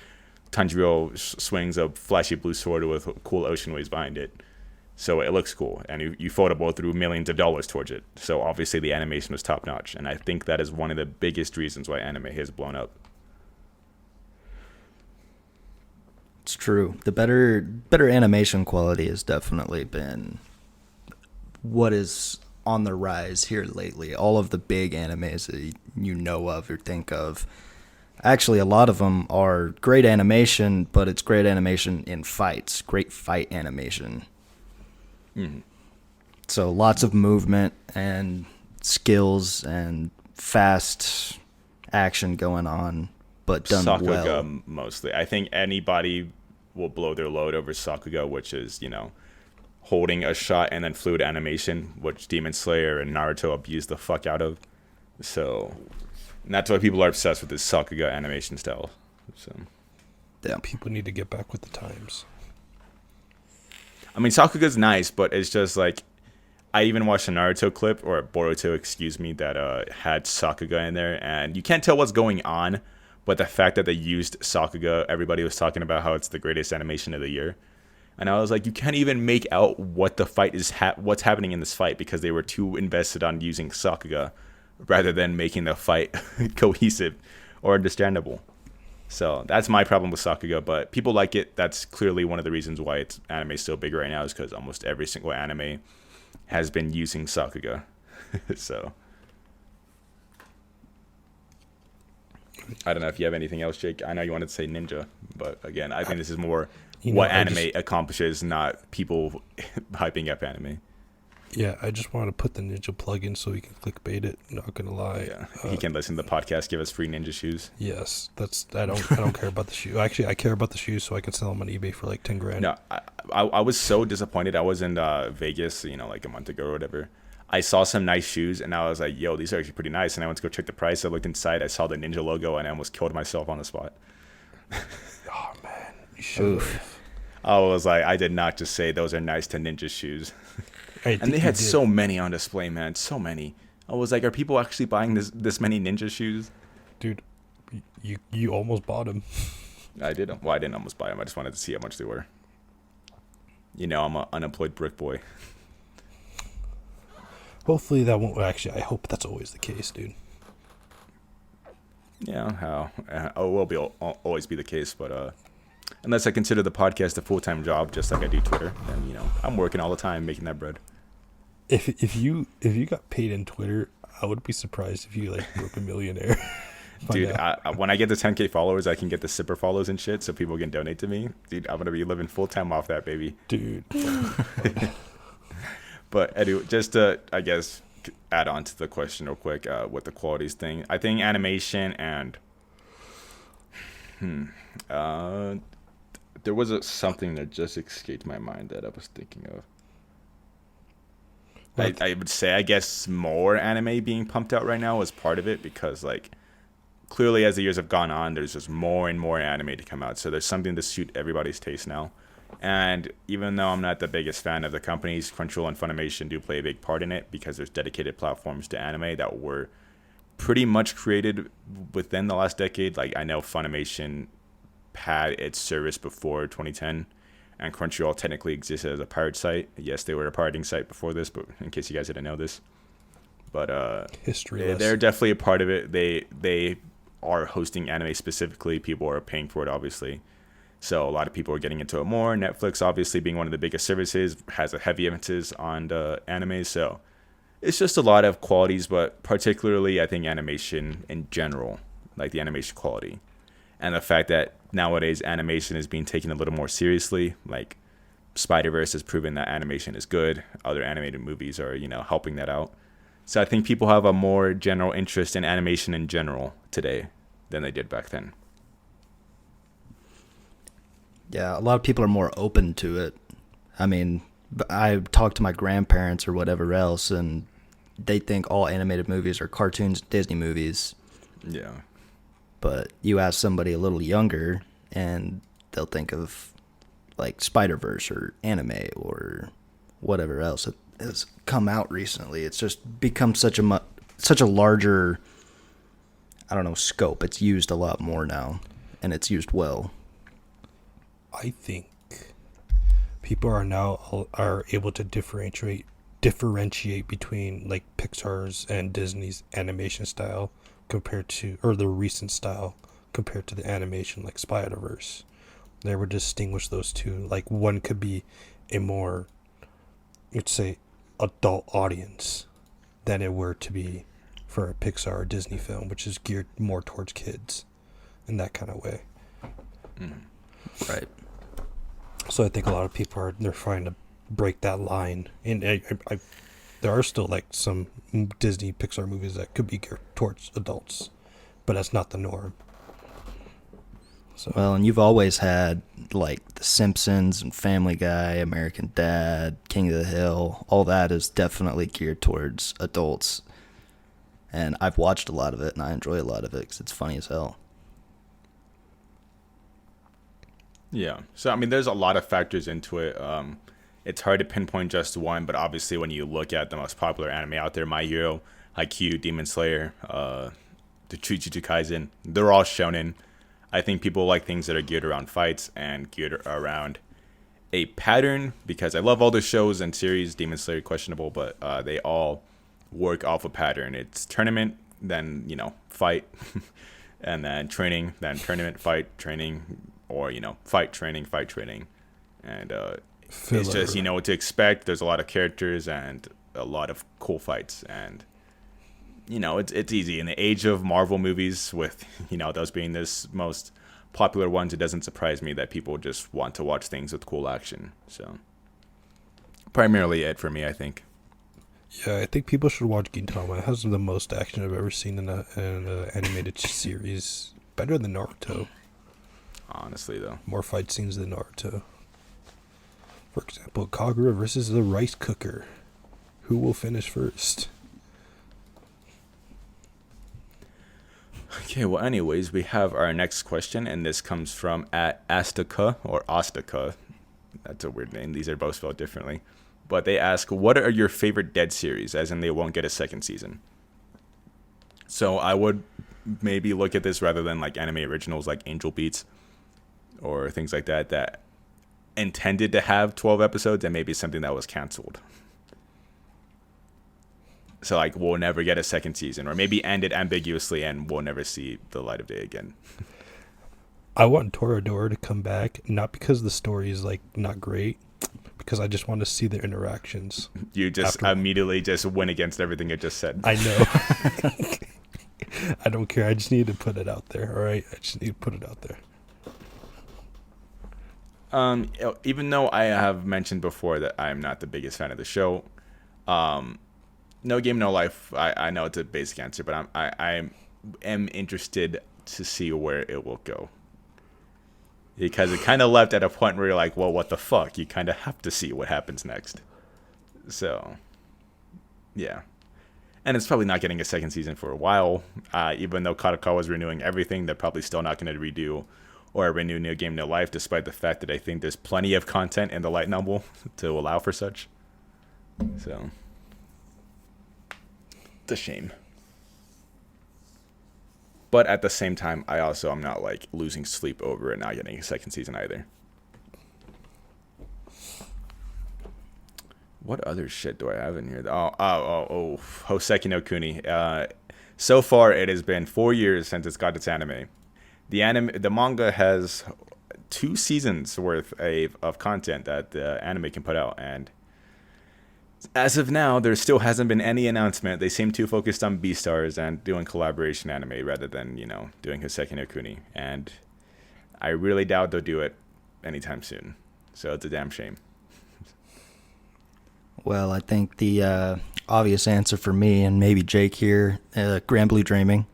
Tanjiro swings a flashy blue sword with cool ocean waves behind it. So it looks cool. And you Ufotable threw millions of dollars towards it. So obviously the animation was top notch. And I think that is one of the biggest reasons why anime has blown up. It's true. The better animation quality has definitely been what is on the rise here lately. All of the big animes that you know of or think of, actually a lot of them are great animation, but it's great animation in fights, great fight animation. Mm-hmm. So lots of movement and skills and fast action going on, but done Sakuga well. mostly. I think anybody will blow their load over Sakuga, which is, holding a shot and then fluid animation, which Demon Slayer and Naruto abuse the fuck out of. So, and that's why people are obsessed with this Sakuga animation style. So, Yeah. People need to get back with the times. I mean, Sakuga's nice, but it's just like, I even watched a Naruto clip, or Boruto, excuse me, that had Sakuga in there, and you can't tell what's going on, but the fact that they used Sakuga, everybody was talking about how it's the greatest animation of the year. And I was like, you can't even make out what the fight is, what's happening in this fight, because they were too invested on using Sakuga rather than making the fight cohesive or understandable. So that's my problem with Sakuga, but people like it. That's clearly one of the reasons why it's anime is so big right now, is because almost every single anime has been using Sakuga. So I don't know if you have anything else, Jake. I know you wanted to say Ninja, but again, I think this is more what anime accomplishes, not people hyping up anime. Yeah, I just want to put the Ninja plug in so we can clickbait it. Not gonna lie. Yeah, he can listen to the podcast, give us free Ninja shoes. Yes, I don't care about the shoe. Actually, I care about the shoes, so I can sell them on eBay for like $10,000. No, I was so disappointed. I was in Vegas, like a month ago or whatever. I saw some nice shoes, and I was like, yo, these are actually pretty nice. And I went to go check the price. I looked inside. I saw the Ninja logo, and I almost killed myself on the spot. Oh, man. You should. I was like, I did not just say those are nice to Ninja shoes. And they had so many on display, man. So many. I was like, are people actually buying this many Ninja shoes? Dude, you almost bought them. I did. Well, I didn't almost buy them. I just wanted to see how much they were. I'm an unemployed brick boy. Hopefully that won't. Actually, I hope that's always the case, dude. Yeah, how? It will always be the case, but unless I consider the podcast a full-time job, just like I do Twitter, then I'm working all the time making that bread. If you got paid in Twitter, I would be surprised if you broke a millionaire. Dude, when I get the 10K followers, I can get the Sipper follows and shit, so people can donate to me. Dude, I'm gonna be living full-time off that, baby. Dude. But anyway, just to, I guess, add on to the question real quick with the qualities thing. I think animation and there was something that just escaped my mind that I was thinking of. Well, I would say, I guess, more anime being pumped out right now is part of it because, like, clearly as the years have gone on, there's just more and more anime to come out. So there's something to suit everybody's taste now. And even though I'm not the biggest fan of the companies, Crunchyroll and Funimation do play a big part in it because there's dedicated platforms to anime that were pretty much created within the last decade. Like, I know Funimation had its service before 2010, and Crunchyroll technically existed as a pirate site. Yes, they were a pirating site before this, but in case you guys didn't know this. But history they're lesson. definitely a part of it. They are hosting anime specifically. People are paying for it, obviously. So a lot of people are getting into it more. Netflix, obviously, being one of the biggest services, has a heavy emphasis on the anime. So it's just a lot of qualities, but particularly, I think, animation in general, like the animation quality. And the fact that nowadays animation is being taken a little more seriously. Like, Spider-Verse has proven that animation is good. Other animated movies are, helping that out. So I think people have a more general interest in animation in general today than they did back then. Yeah, a lot of people are more open to it. I mean, I talk to my grandparents or whatever else, and they think all animated movies are cartoons, Disney movies. Yeah. But you ask somebody a little younger, and they'll think of like Spider-Verse or anime or whatever else that has come out recently. It's just become such a larger, I don't know, scope. It's used a lot more now, and it's used well. I think people are able to differentiate between like Pixar's and Disney's animation style or the recent style compared to the animation like Spider-Verse. They would distinguish those two. Like, one could be a more, let's say, adult audience than it were to be for a Pixar or Disney film, which is geared more towards kids in that kind of way. Right. So I think a lot of people they're trying to break that line, and there are still like some Disney Pixar movies that could be geared towards adults, but that's not the norm. So Well, and you've always had like The Simpsons and Family Guy, American Dad, King of the Hill. All that is definitely geared towards adults. And I've watched a lot of it, and I enjoy a lot of it because it's funny as hell. Yeah. So, I mean, there's a lot of factors into it. It's hard to pinpoint just one, but obviously when you look at the most popular anime out there, My Hero, Haikyuu, Demon Slayer, the Jujutsu Kaisen, they're all shonen. I think people like things that are geared around fights and geared around a pattern, because I love all the shows and series. Demon Slayer, questionable, but they all work off a pattern. It's tournament, then, fight, and then training, then tournament, fight, training, or, fight, training, and it's just, what to expect. There's a lot of characters and a lot of cool fights, and it's easy in the age of Marvel movies, with those being this most popular ones. It doesn't surprise me that people just want to watch things with cool action. So primarily it for me, I think. yeah, I think people should watch Gintama. It has the most action I've ever seen in a animated series. Better than Naruto. Honestly, though. More fight scenes than Naruto. For example, Kagura versus the rice cooker. Who will finish first? Okay, well, anyways, we have our next question, and this comes from at Astica, or Ostica. That's a weird name. These are both spelled differently. But they ask, what are your favorite Dead series, as in they won't get a second season? So I would maybe look at this rather than like anime originals like Angel Beats or things like that intended to have 12 episodes and maybe something that was canceled. So, like, we'll never get a second season, or maybe end it ambiguously and we'll never see the light of day again. I want Toradora to come back, not because the story is, like, not great, because I just want to see their interactions. You just immediately just went against everything I just said. I know. I don't care. I just need to put it out there, all right? I just need to put it out there. Even though I have mentioned before that I'm not the biggest fan of the show, No Game, No Life, I know it's a basic answer, but I am interested to see where it will go. Because it kind of left at a point where you're like, well, what the fuck? You kind of have to see what happens next. So, Yeah. And it's probably not getting a second season for a while. Even though Kadokawa is renewing everything, they're probably still not going to redo or renew New Game No Life, despite the fact that I think there's plenty of content in the light novel to allow for such. So, it's a shame. But at the same time, I also am not like losing sleep over it not getting a second season either. What other shit do I have in here? Hoseki no Kuni. So far, it has been 4 years since it's got its anime. The manga has 2 seasons worth of content that the anime can put out, and as of now, there still hasn't been any announcement. They seem too focused on Beastars and doing collaboration anime rather than, doing Hoseki no Kuni. And I really doubt they'll do it anytime soon. So it's a damn shame. Well, I think the obvious answer for me and maybe Jake here, Grand Blue Dreaming.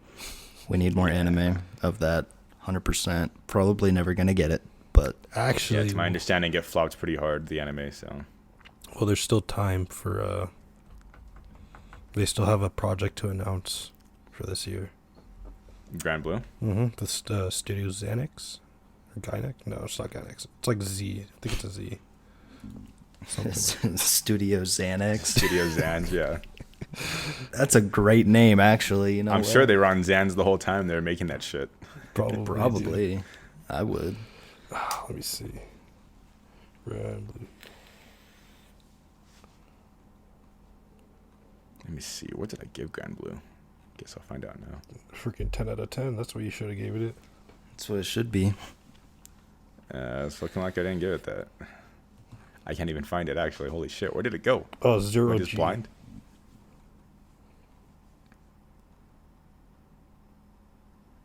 We need more anime of that, 100%. Probably never going to get it, but... Actually... Yeah, to my understanding, it flopped pretty hard, the anime, so... Well, there's still time for... They still have a project to announce for this year. Grand Blue? Mm-hmm. The Studio Xanax? Or Gynex? No, it's not Gynex. It's like Z. I think it's a Z. Studio Xanax. Studio Xans, yeah. That's a great name, actually. I'm sure they were on Xans the whole time they were making that shit. Probably. Dude. I would. Let me see. Grand Blue. Let me see. What did I give Grand Blue? Guess I'll find out now. Freaking 10 out of 10. That's what you should have gave it. That's what it should be. It's looking like I didn't give it that. I can't even find it, actually. Holy shit. Where did it go? Oh, 0G. Just blind?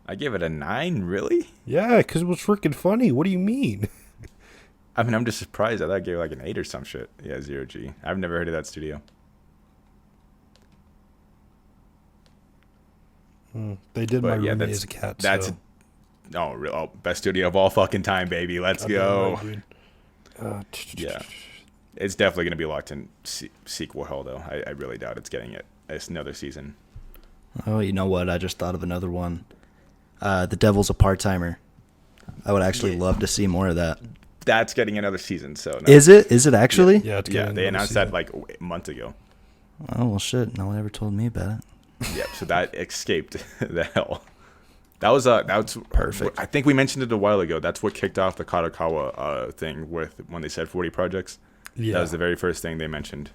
I gave it a 9? Really? Yeah, because it was freaking funny. What do you mean? I mean, I'm just surprised. I thought I gave it like an 8 or some shit. Yeah, 0G. I've never heard of that studio. They did my roommate as a cat. That's so. Best studio of all fucking time, baby. Let's go. Yeah, it's definitely gonna be locked in sequel hell though. I really doubt it's getting it. It's another season. Oh, you know what? I just thought of another one. The Devil's a Part-Timer. I would actually love to see more of that. That's getting another season. So no. Is it? Is it actually? Yeah, they announced that like a month ago. Oh well, shit! No one ever told me about it. Yep. So that escaped the hell. That's perfect. I think we mentioned it a while ago. That's what kicked off the Kadokawa thing with when they said 40 projects. Yeah. That was the very first thing they mentioned,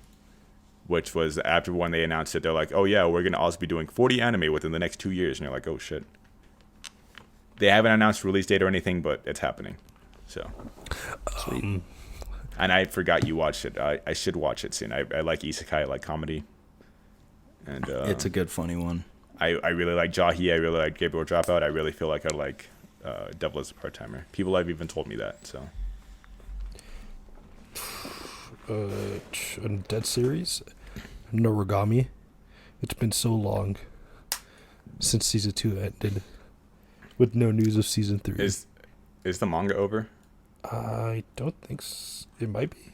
which was after when they announced it. They're like, "Oh yeah, we're gonna also be doing 40 anime within the next 2 years," and you're like, "Oh shit." They haven't announced release date or anything, but it's happening. So sweet. And I forgot you watched it. I should watch it soon. I like isekai, I like comedy. And it's a good, funny one. I really like Jahi. I really like Gabriel Dropout. I really feel like I like Devil as a Part-Timer. People have even told me that. So, a dead series, Noragami. It's been so long since season 2 ended, with no news of season 3. Is the manga over? I don't think it might be.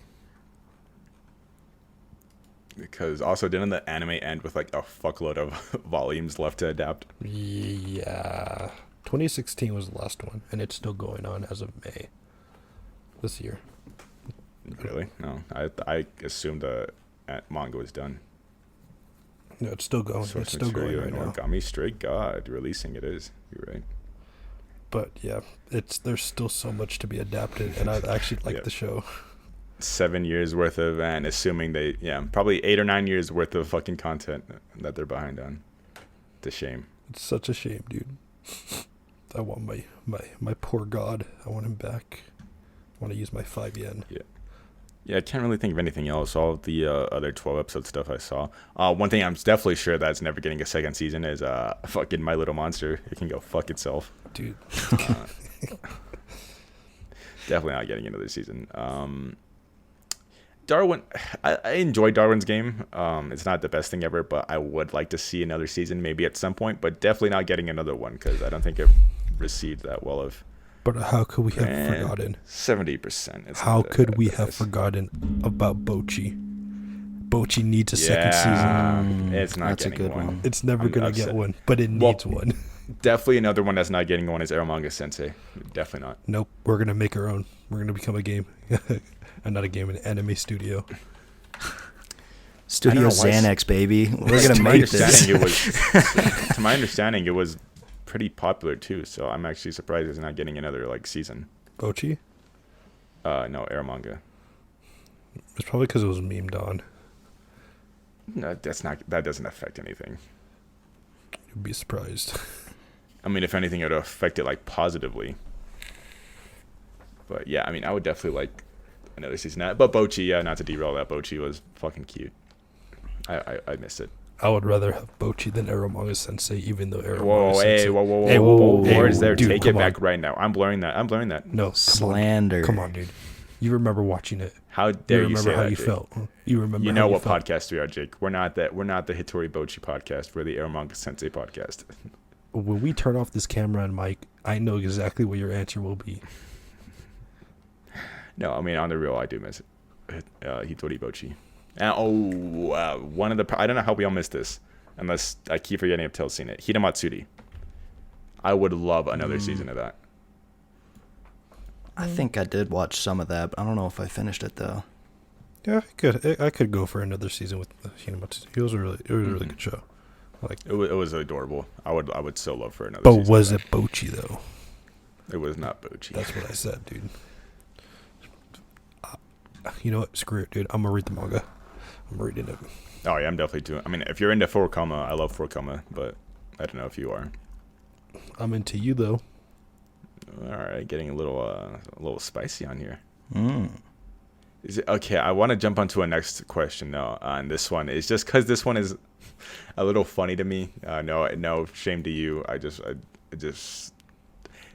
Because also, didn't the anime end with like a fuckload of volumes left to adapt? Yeah. 2016 was the last one, and it's still going on as of May this year. Really? No. I assumed the manga was done. No, it's still going. Source it's still going right now. Origami, straight God, releasing it is. You're right. But yeah, there's still so much to be adapted, and I actually like the show. 7 years worth of, and assuming probably 8 or 9 years worth of fucking content that they're behind on. It's a shame. It's such a shame, dude. I want my poor god. I want him back. I want to use my 5 yen. Yeah, I can't really think of anything else. All of the other 12 episode stuff I saw. One thing I'm definitely sure that's never getting a second season is fucking My Little Monster. It can go fuck itself. Dude. Definitely not getting another season. Darwin, I enjoy Darwin's Game. It's not the best thing ever, but I would like to see another season maybe at some point, but definitely not getting another one because I don't think it received that well of. But how could we have forgotten? 70%. How could we have forgotten about Bochi? Bochi needs a second season. It's not That's a getting good one. one. It's never I'm gonna upset. get one, but it Well, needs one. Definitely another one that's not getting one is Eromanga Sensei. Definitely not. Nope, we're gonna make our own. We're gonna become a game, and not a game, an anime studio. Studio I don't know why Xanax, baby. We're gonna To my make this. to my understanding, it was pretty popular too. So I'm actually surprised it's not getting another like season. Bochi? No, Eromanga. It's probably because it was memed on. No, that doesn't affect anything. You'd be surprised. I mean, if anything, it would affect it like positively. But yeah, I mean, I would definitely like another season. But Bochi, yeah, not to derail that, Bochi was fucking cute. I missed it. I would rather have Bochi than Eromanga Sensei, even though Eromanga Whoa, Sensei. hey, whoa, Hey, whoa, hey, words there. dude, Take it come back on. right now. I'm blurring that. No, Slander. Come on, dude. You remember watching it. How You dare you remember say how that, you Jake? felt. You remember You how know you what felt. podcast we are, Jake. We're not the Hitori Bochi podcast. We're the Eromanga Sensei podcast. When we turn off this camera and mic, I know exactly what your answer will be. No, I mean, on the real, I do miss it. Hitori Bochi. And one of the... I don't know how we all missed this, unless I keep forgetting if Tail's seen it. Hitamatsuri. I would love another season of that. I think I did watch some of that, but I don't know if I finished it though. Yeah, I could go for another season with Hinamatsuri. It was a really good show. Like, It was adorable. I would so love for another but season. was of it Bochi though? that. It was not Bochi. That's what I said, dude. You know what? Screw it, dude. I'm gonna read the manga. I'm reading it. Oh yeah, I'm definitely doing. I mean, if you're into Furikama, I love Furikama, but I don't know if you are. I'm into you though. All right, getting a little spicy on here. Mm. Is it okay? I want to jump onto a next question though. On this one, it's just because this one is a little funny to me. No shame to you. I just.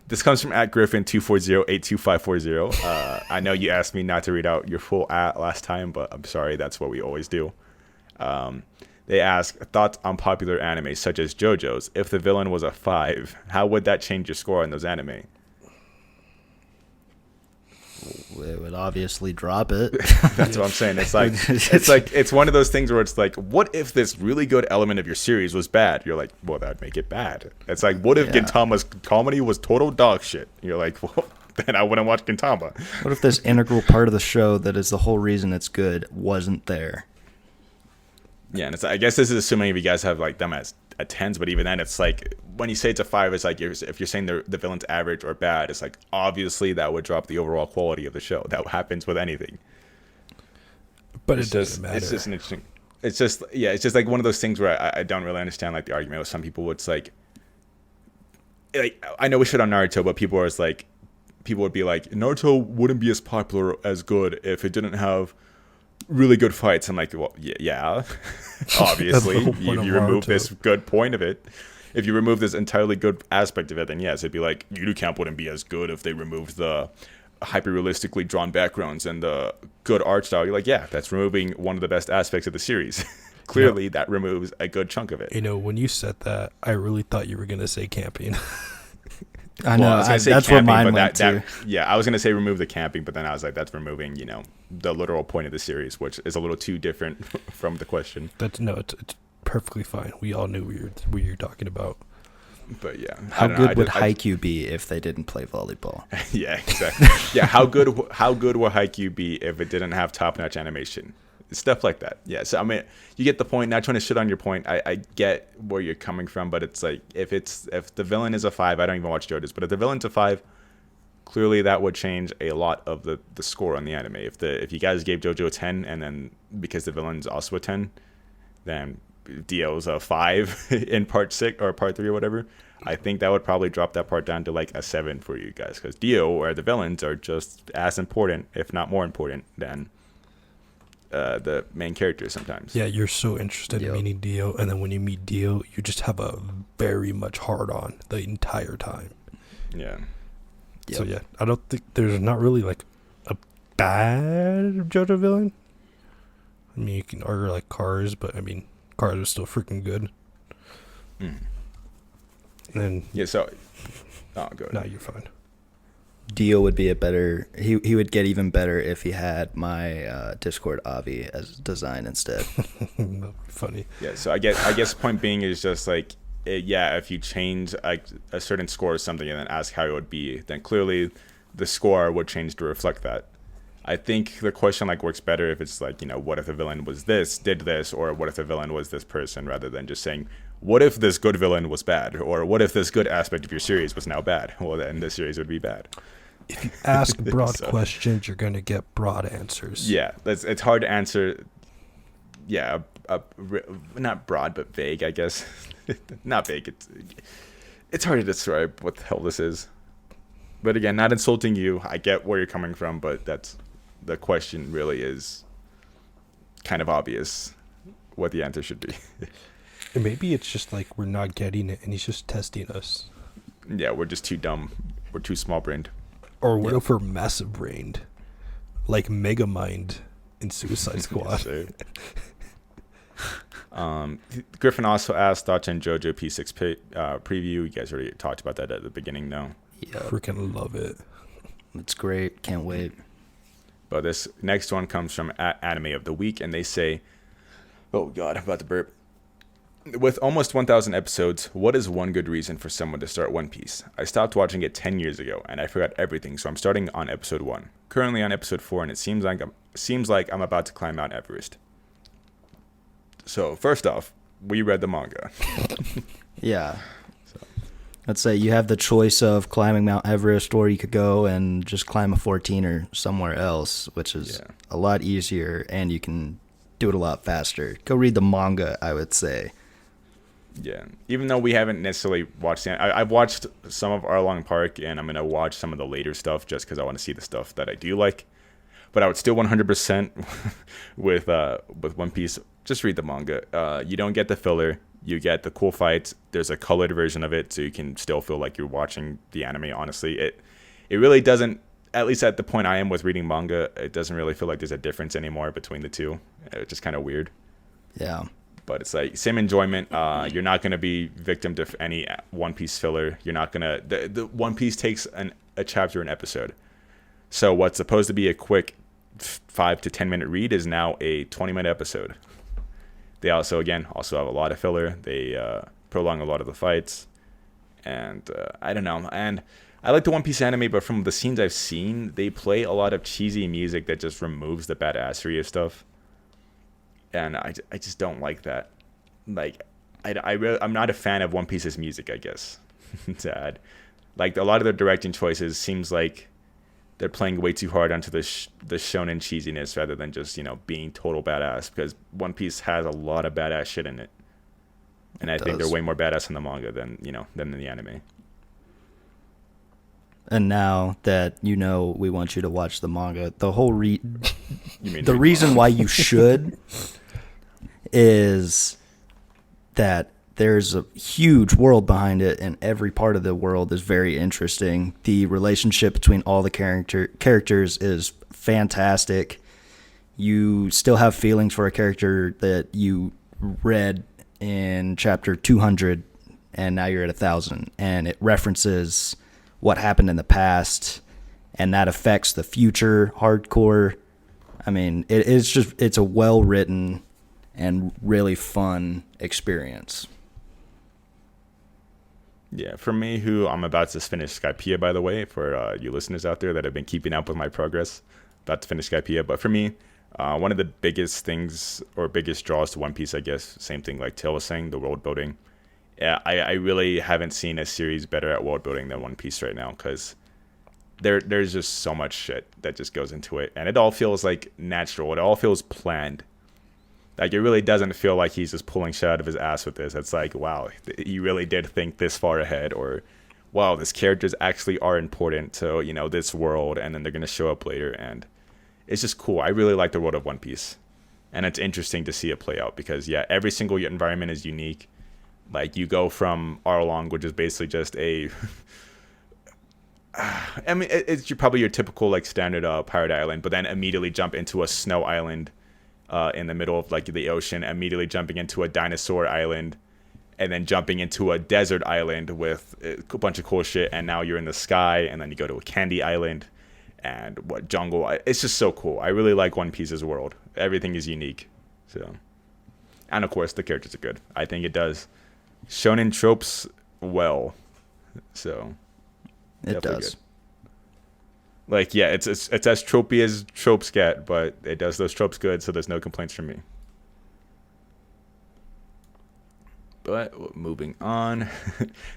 This comes from @Griffin240-82540. I know you asked me not to read out your full last time, but I'm sorry. That's what we always do. They ask thoughts on popular anime such as JoJo's. If the villain was a 5, how would that change your score on those anime? It would obviously drop it. That's what I'm saying. It's one of those things where it's like, what if this really good element of your series was bad? You're like, well, that'd make it bad. It's like, what if Yeah. Gintama's comedy was total dog shit? You're like, well, then I wouldn't watch Gintama. What if this integral part of the show that is the whole reason it's good wasn't there? Yeah, and I guess this is assuming if you guys have like them as a 10s, but even then, it's like when you say it's a 5, it's like if you're saying the villain's average or bad, it's like obviously that would drop the overall quality of the show. That happens with anything. But It's it doesn't matter. It's just an interesting. It's just like one of those things where I don't really understand like the argument with some people. It's like I know we shit on Naruto, but people would be like, Naruto wouldn't be as popular as good if it didn't have really good fights. I'm like, well, yeah, obviously. That's the whole point you of remove Naruto. this good point of it. If you remove this entirely good aspect of it, then yes, it'd be like Yudu Camp wouldn't be as good if they removed the hyper realistically drawn backgrounds and the good art style. You're like, yeah, that's removing one of the best aspects of the series. Clearly, that removes a good chunk of it. You know, when you said that, I really thought you were gonna say camping. I know. Well, I was gonna say That's where camping, mine but went to. yeah, I was gonna say remove the camping, but then I was like, that's removing, the literal point of the series, which is a little too different from the question. It's perfectly fine. We all knew what you're talking about. But yeah, I How don't know, good would I- Haikyuu be if they didn't play volleyball? Yeah, exactly. Yeah, how good would Haikyuu be if it didn't have top-notch animation? Stuff like that. Yeah, so I mean, you get the point. Not trying to shit on your point. I get where you're coming from, but it's like if the villain is a 5, I don't even watch JoJo's, but if the villain's a 5, clearly that would change a lot of the score on the anime. If you guys gave JoJo a 10, and then because the villain's also a 10, then Dio's a 5 in part 6 or part 3 or whatever, I think that would probably drop that part down to like a 7 for you guys, because Dio or the villains are just as important, if not more important, than the main characters sometimes. Yeah, you're so interested in Yep. meeting Dio, and then when you meet Dio, you just have a very much hard on the entire time. Yeah. So yeah, I don't think there's not really like a bad JoJo villain. I mean, you can argue like Cars, but I mean, Cars is still freaking good. Mm. And Yeah. So, oh, good. now you're fine. Dio would be a better. He would get even better if he had my Discord Avi as design instead. Funny. Yeah, so I guess point being is just like, yeah, if you change a certain score or something and then ask how it would be, then clearly the score would change to reflect that. I think the question like works better if it's like, what if the villain was this, did this, or what if the villain was this person, rather than just saying, what if this good villain was bad, or what if this good aspect of your series was now bad? Well, then the series would be bad. If you ask broad questions, you're going to get broad answers. Yeah, it's hard to answer. Yeah, not broad, but vague, I guess. Not vague. It's hard to describe what the hell this is. But again, not insulting you. I get where you're coming from, but the question really is kind of obvious what the answer should be. And maybe it's just like we're not getting it, and he's just testing us. Yeah, we're just too dumb. We're too small-brained. Or what if we're massive brained, like Megamind in Suicide Squad? Griffin also asked thoughts on JoJo P6 preview. You guys already talked about that at the beginning, though. Yeah, Freaking love it. It's great. Can't wait. But this next one comes from Anime of the Week, and they say, "Oh God, I'm about to burp." With almost 1,000 episodes, what is one good reason for someone to start One Piece? I stopped watching it 10 years ago, and I forgot everything, so I'm starting on episode 1. Currently on episode 4, and it seems like I'm about to climb Mount Everest. So, first off, we read the manga. Yeah. Let's say you have the choice of climbing Mount Everest, or you could go and just climb a 14er somewhere else, which is a lot easier, and you can do it a lot faster. Go read the manga, I would say. Yeah, even though we haven't necessarily watched it, I've watched some of Arlong Park, and I'm going to watch some of the later stuff just because I want to see the stuff that I do like. But I would still 100% with One Piece, just read the manga. You don't get the filler. You get the cool fights. There's a colored version of it, so you can still feel like you're watching the anime, honestly. It really doesn't, at least at the point I am with reading manga, it doesn't really feel like there's a difference anymore between the two. It's just kind of weird. Yeah. But it's like same enjoyment. You're not going to be victim to any One Piece filler. You're not going to... The One Piece takes a chapter an episode. So what's supposed to be a quick 5 to 10 minute read is now a 20-minute episode. They also have a lot of filler. They prolong a lot of the fights. And I don't know. And I like the One Piece anime, but from the scenes I've seen, they play a lot of cheesy music that just removes the badassery of stuff. And I just don't like that. Like, I'm not a fan of One Piece's music, I guess. Sad. Like, a lot of the directing choices seems like they're playing way too hard onto the shonen cheesiness rather than just, being total badass. Because One Piece has a lot of badass shit in it. And I think they're way more badass in the manga than in the anime. And now that we want you to watch the manga, the whole the reason why you should is that there's a huge world behind it, and every part of the world is very interesting. The relationship between all the characters is fantastic. You still have feelings for a character that you read in chapter 200, and now you're at 1,000, and it references what happened in the past, and that affects the future hardcore. I mean, it's a well-written and really fun experience. Yeah, for me, who I'm about to finish Skypiea, by the way, for you listeners out there that have been keeping up with my progress, about to finish Skypiea. But for me, one of the biggest things or biggest draws to One Piece, I guess, same thing like Till was saying, the world building. Yeah, I really haven't seen a series better at world building than One Piece right now, because there's just so much shit that just goes into it, and it all feels like natural. It all feels planned. Like, it really doesn't feel like he's just pulling shit out of his ass with this. It's like, wow, he really did think this far ahead, or wow, these characters actually are important to this world, and then they're gonna show up later, and it's just cool. I really like the world of One Piece, and it's interesting to see it play out because every single environment is unique. Like, you go from Arlong, which is basically just a... I mean, it's probably your typical, like, standard pirate island, but then immediately jump into a snow island in the middle of, like, the ocean, immediately jumping into a dinosaur island, and then jumping into a desert island with a bunch of cool shit, and now you're in the sky, and then you go to a candy island and what jungle. It's just so cool. I really like One Piece's world. Everything is unique. So, and of course the characters are good. I think it does shonen tropes well. So It does. Good. Like, yeah, it's as tropey as tropes get, but it does those tropes good, so there's no complaints from me. But moving on,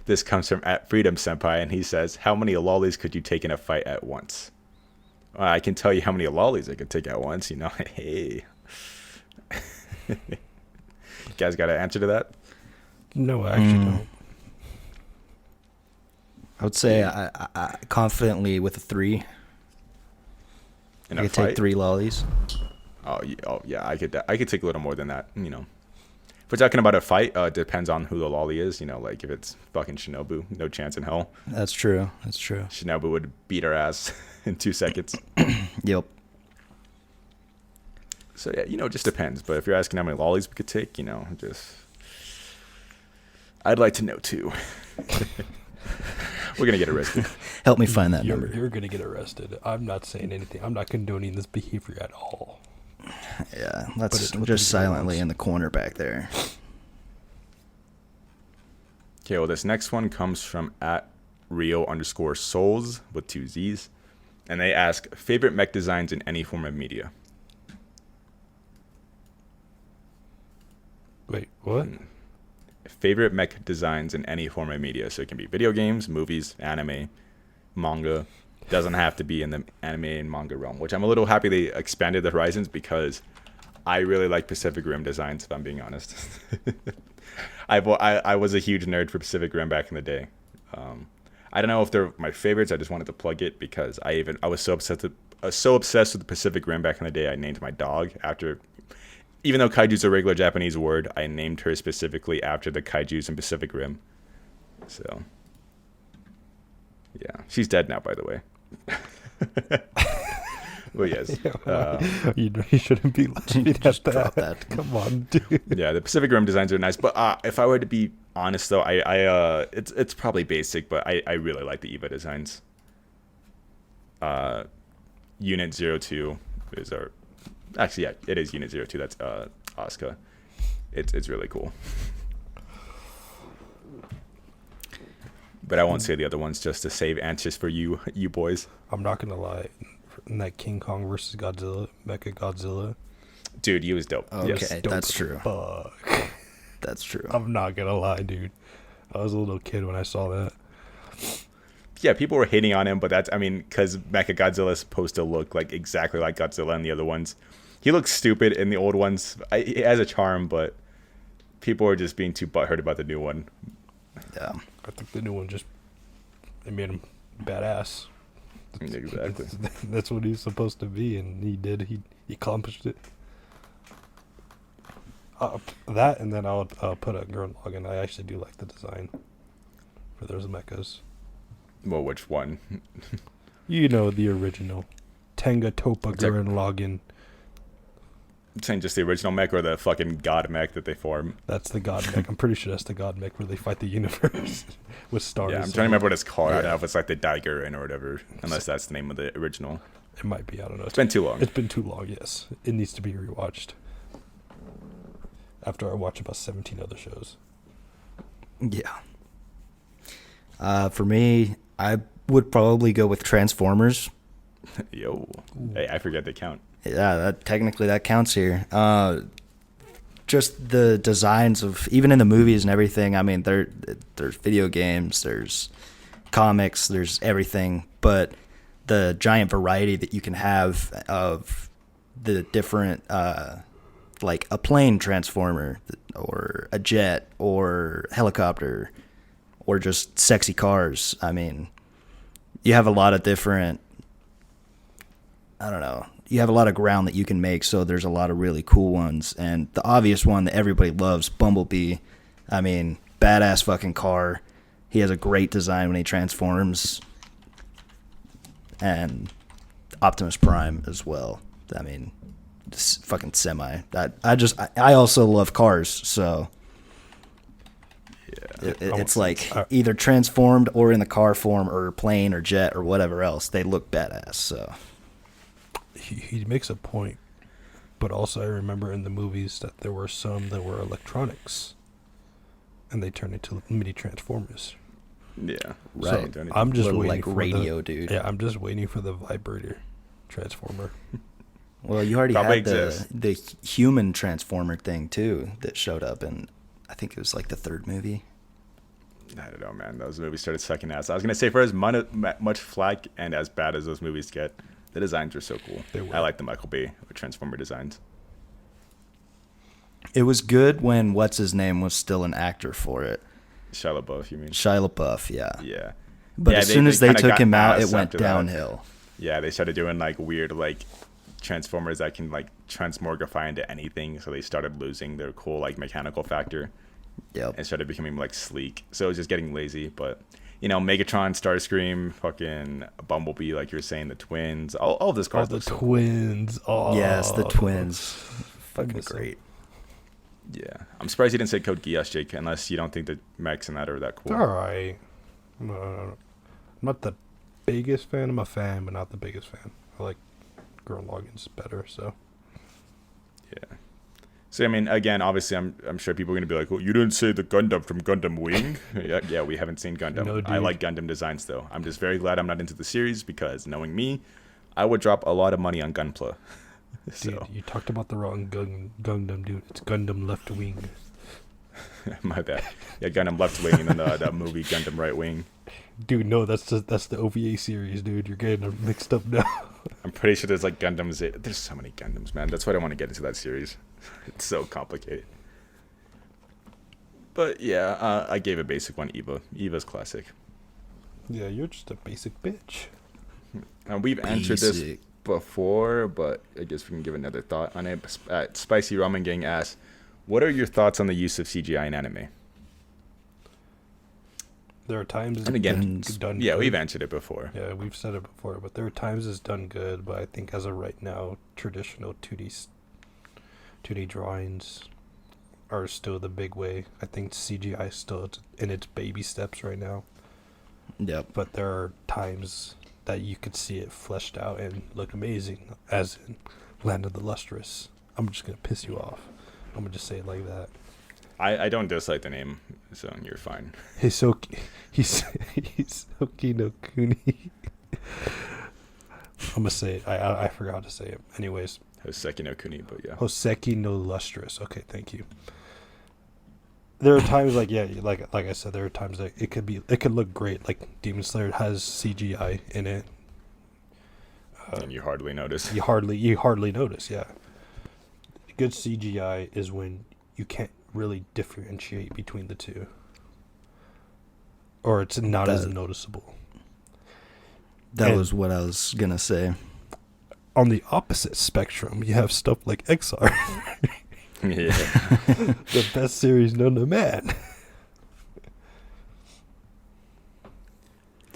this comes from @FreedomSenpai, and he says, "How many lollies could you take in a fight at once?" I can tell you how many lollies I could take at once. You know, hey, you guys got an answer to that? No, I actually don't. I would say I confidently with a 3. In I a could fight? take 3 lollies. Oh yeah, I could take a little more than that. You know, if we're talking about a fight, it depends on who the lolly is. You know, like if it's fucking Shinobu, no chance in hell. That's true. That's true. Shinobu would beat her ass in 2 seconds. Yep. So yeah, you know, it just depends. But if you're asking how many lollies we could take, you know, I'd like to know too. We're gonna get arrested. Help me find that number. You're gonna get arrested. I'm not saying anything. I'm not condoning this behavior at all. Yeah, But let's it's what just the girl silently wants. in the corner back there. Okay, well, this next one comes from @Rio_Souls with 2 Z's, and they ask favorite mech designs in any form of media. Wait, what? Favorite mech designs in any form of media. So it can be video games, movies, anime, manga. Doesn't have to be in the anime and manga realm, which I'm a little happy they expanded the horizons because I really like Pacific Rim designs, if I'm being honest. I was a huge nerd for Pacific Rim back in the day. I don't know if they're my favorites. I just wanted to plug it because I was so obsessed with the Pacific Rim back in the day. I named my dog after. Even though kaiju's a regular Japanese word, I named her specifically after the kaijus in Pacific Rim. So, yeah. She's dead now, by the way. Well, yes. You shouldn't be laughing at Just that. drop that. Come on, dude. Yeah, the Pacific Rim designs are nice. But if I were to be honest, though, it's probably basic, but I really like the EVA designs. Unit 02 is our... Actually, yeah, it is Unit 02. That's Asuka. It's really cool. But I won't say the other ones just to save answers for you boys. I'm not gonna lie. In that King Kong versus Godzilla, Mecha Godzilla. Dude, he was dope. Okay, Yes. that's true. Fuck. That's true. I'm not gonna lie, dude. I was a little kid when I saw that. Yeah, people were hating on him, but because Mechagodzilla is supposed to look like exactly like Godzilla in the other ones. He looks stupid in the old ones. He has a charm, but people are just being too butthurt about the new one. Yeah. I think the new one they made him badass. Exactly. That's what he's supposed to be, and he did. He accomplished it. That, and then I'll put a Gurren Lagann. I actually do like the design for those mechas. Well, which one? You know, the original Tenga Toppa Gurren Lagann. I'm saying just the original mech or the fucking god mech that they form. That's the god mech. I'm pretty sure that's the god mech where they fight the universe with stars. Yeah, I'm trying to remember what it's called. I don't Yeah. know if it's like the Daigerin or whatever, unless that's the name of the original. It might be. I don't know. It's been too long. It's been too long. Yes, it needs to be rewatched. After I watch about 17 other shows. Yeah. For me, I would probably go with Transformers. Yo. Hey, I forget they count. Yeah, technically that counts here. Just the designs of, even in the movies and everything, I mean, there's video games, there's comics, there's everything, but the giant variety that you can have of the different, like a plane transformer, or a jet, or helicopter, or just sexy cars. I mean, you have a lot of different, I don't know, you have a lot of ground that you can make, so there's a lot of really cool ones. And the obvious one that everybody loves, Bumblebee. I mean, badass fucking car. He has a great design when he transforms. And Optimus Prime as well. I mean, fucking semi. I also love cars, so It's like either transformed or in the car form or plane or jet or whatever else. They look badass. So he makes a point, but also I remember in the movies that there were some that were electronics, and they turned into mini transformers. Yeah, right. So I'm just waiting like for radio, dude. Yeah, I'm just waiting for the vibrator transformer. Well, you already Probably had the human transformer thing too that showed up in, I think it was like the third movie. I don't know, man. Those movies started sucking ass. I was gonna say, for as much flack and as bad as those movies get, the designs were so cool. I like the Michael Bay Transformer designs. It was good when what's his name was still an actor for it. Shia LaBeouf, you mean? Shia LaBeouf, yeah. Yeah. But yeah, as soon as they took him out, it went after downhill. That. Yeah, they started doing like weird like transformers that can like transmogrify into anything, so they started losing their cool like mechanical factor. Yep. And started becoming like sleek. So it was just getting lazy. But you know, Megatron, Starscream, fucking Bumblebee, like you were saying, the twins, all of this cars. The twins. Cool. Yes, the twins. Fucking great. Yeah, I'm surprised you didn't say Code Geass, Jake, unless you don't think the mechs in that are that cool. All right. I'm not the biggest fan. I'm a fan, but not the biggest fan. I like Gurren Lagann's better, so. Yeah. So, I mean, again, obviously, I'm sure people are going to be like, well, you didn't say the Gundam from Gundam Wing. yeah, we haven't seen Gundam. No, I like Gundam designs, though. I'm just very glad I'm not into the series because, knowing me, I would drop a lot of money on Gunpla. So. Dude, you talked about the wrong Gundam, dude. It's Gundam Left Wing. My bad. Yeah, Gundam Left Wing and then that movie Gundam Right Wing. Dude, no, that's the OVA series, dude. You're getting them mixed up now. I'm pretty sure there's like Gundams. There's so many Gundams, man. That's why I don't want to get into that series. It's so complicated. But yeah, I gave a basic one, Eva. Eva's classic. Yeah, you're just a basic bitch. And we've answered this before, but I guess we can give another thought on it. Spicy Ramen Gang asks, what are your thoughts on the use of CGI in anime? There are times and again, it's done yeah, good. we've answered it before. Yeah, we've said it before, but there are times it's done good, but I think as of right now, traditional 2D drawings are still the big way. I think CGI is still in its baby steps right now. Yep. But there are times that you could see it fleshed out and look amazing, as in Land of the Lustrous. I'm just going to piss you off. I'm going to just say it like that. I don't dislike the name, so you're fine. Hisoki no Kuni. I'm going to say it. I forgot how to say it. Anyways. Hoseki no Kuni, but yeah. Hoseki no Lustrous. Okay, thank you. There are times like I said, there are times that it could look great. Like Demon Slayer has CGI in it. And you hardly notice. You hardly notice, yeah. Good CGI is when you can't really differentiate between the two. Or it's not as noticeable. That was what I was going to say. On the opposite spectrum, you have stuff like XR. Yeah. The best series known to man.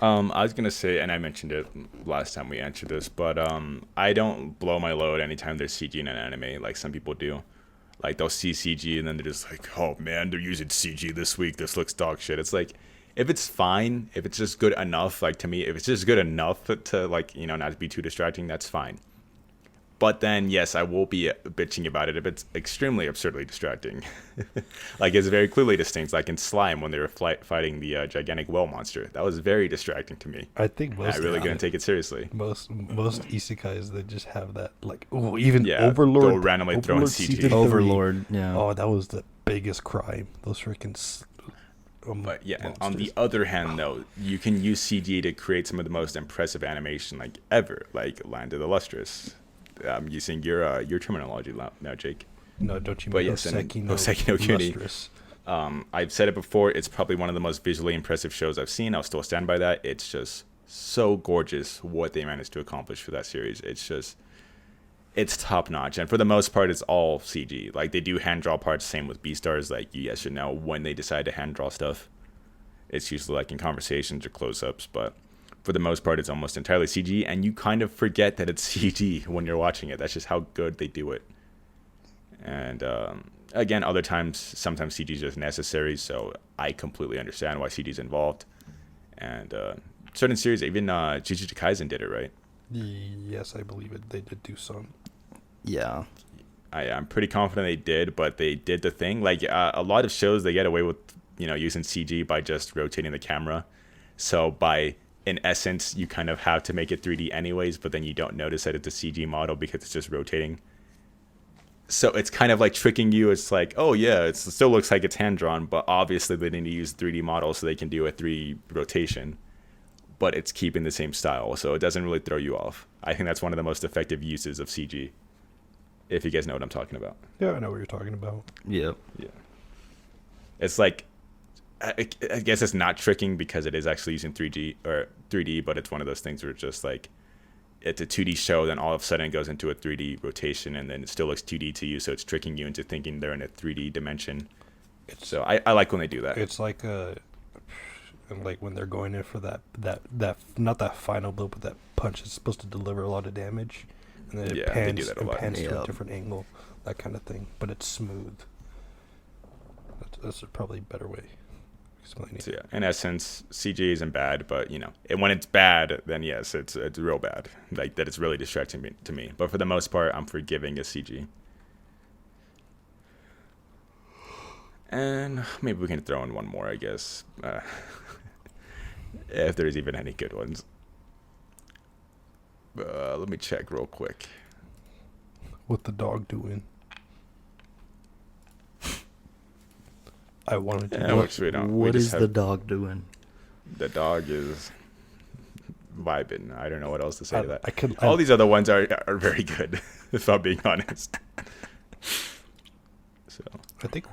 I was gonna say, and I mentioned it last time we answered this, but I don't blow my load anytime there's CG in an anime like some people do. Like they'll see CG and then they're just like, oh man, they're using CG this week. This looks dog shit. It's like, if it's fine, if it's just good enough, like to me, if it's just good enough to like, you know, not to be too distracting, that's fine. But then, yes, I will be bitching about it if it's extremely absurdly distracting. Like, it's very clearly distinct, like in Slime when they were fighting the gigantic well monster. That was very distracting to me. I think most... I really couldn't take it seriously. Most isekais, they just have that, like... Oh, even yeah, Overlord... they'll randomly throw in CG. Overlord, yeah. Oh, that was the biggest crime. Those freaking... But yeah, and on the other hand, though, you can use CG to create some of the most impressive animation, like, ever. Like, Land of the Lustrous. I'm using your terminology now, Jake. No, don't you mean Hoseki no Kuni. Lustrous. I've said it before, it's probably one of the most visually impressive shows I've seen. I'll still stand by that. It's just so gorgeous what they managed to accomplish for that series. It's top notch. And for the most part, it's all CG. Like, they do hand draw parts, same with Beastars. Like, you guys should know when they decide to hand draw stuff. It's usually like in conversations or close-ups, but for the most part, it's almost entirely CG, and you kind of forget that it's CG when you're watching it. That's just how good they do it. And again, sometimes CG is just necessary, so I completely understand why CG is involved. And certain series, even Jujutsu Kaisen did it, right? Yes, I believe it. They did do some. Yeah. I'm pretty confident they did, but they did the thing. Like a lot of shows, they get away with using CG by just rotating the camera. So in essence, you kind of have to make it 3D anyways, but then you don't notice that it's a CG model because it's just rotating. So it's kind of like tricking you. It's like, oh yeah, it still looks like it's hand drawn, but obviously they need to use 3D models so they can do a 3D rotation. But it's keeping the same style, so it doesn't really throw you off. I think that's one of the most effective uses of CG. If you guys know what I'm talking about. Yeah, I know what you're talking about. Yep. Yeah. It's like, I guess it's not tricking because it is actually using 3D, but it's one of those things where it's just like, it's a 2D show, then all of a sudden it goes into a 3D rotation, and then it still looks 2D to you, so it's tricking you into thinking they're in a 3D dimension. So I like when they do that. It's like like when they're going in for that not that final blow, but that punch is supposed to deliver a lot of damage, and then it they do that a lot. pans to a different angle, that kind of thing. But it's smooth. That's probably a better way of explaining. So yeah, in essence, CG isn't bad, but and when it's bad, then yes, it's real bad. Like that, it's really distracting to me. But for the most part, I'm forgiving a CG. And maybe we can throw in one more, I guess, if there's even any good ones. Let me check real quick. What the dog doing? I wanted to. What is the dog doing? The dog is vibing. I don't know what else to say to that. All these other ones are very good, if I'm being honest. So I think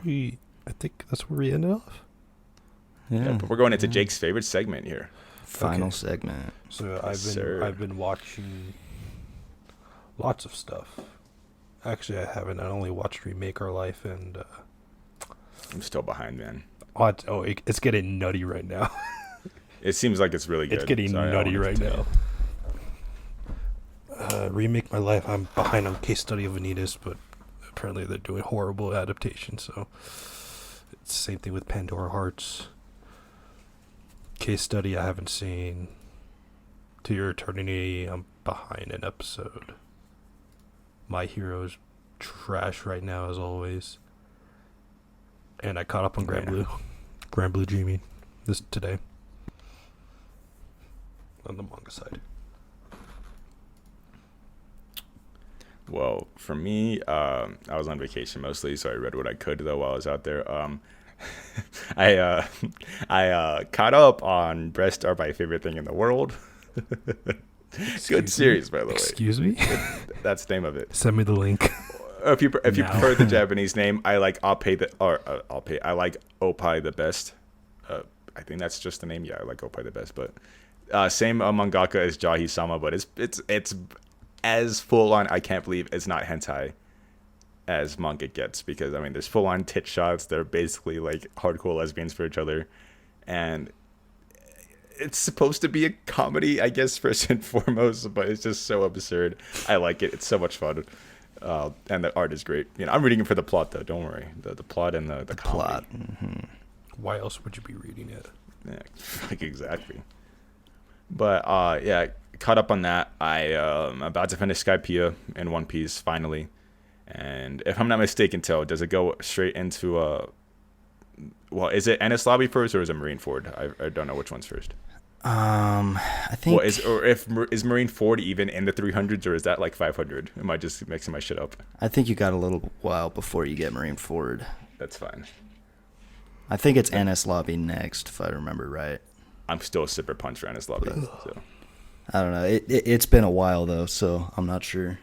that's where we ended off. Yeah, but we're going into Jake's favorite segment here. Final segment. So Yes, I've been watching lots of stuff. Actually, I haven't. I only watched Remake Our Life and. I'm still behind, man. It's getting nutty right now. It seems like it's really good. It's getting nutty right now. Remake My Life. I'm behind on Case Study of Vanitas, but apparently they're doing horrible adaptations. So it's the same thing with Pandora Hearts. Case Study I haven't seen. To Your Eternity, I'm behind an episode. My Hero's trash right now, as always. And I caught up on Grand Blue Dreaming today. On the manga side. Well, for me, I was on vacation mostly, so I read what I could though while I was out there. I caught up on Breast Are My Favorite Thing in the World. Good series, by the way. Excuse me? That's the name of it. Send me the link. If you prefer the Japanese name, I like I like Oppai the best. I think that's just the name. Yeah, I like Oppai the best. But same mangaka as Jahi-sama, but it's as full on. I can't believe it's not hentai as manga gets, because I mean there's full on tit shots. They're basically like hardcore lesbians for each other, and it's supposed to be a comedy, I guess, first and foremost. But it's just so absurd. I like it. It's so much fun. And the art is great. I'm reading it for the plot, though. Don't worry. The plot and the comedy. Plot. Mm-hmm. Why else would you be reading it? Yeah, like exactly. But yeah, caught up on that. I'm about to finish Skypiea in One Piece finally, and if I'm not mistaken, does it go straight into well, is it Ennis Lobby first or is it Marineford? I don't know which one's first. I think. Well, is Marineford even in the 300s, or is that like 500? Am I just mixing my shit up? I think you got a little while before you get Marineford. That's fine. I think it's NS Lobby next, if I remember right. I'm still a super punch for Ennis Lobby. So. I don't know. It's been a while though, so I'm not sure.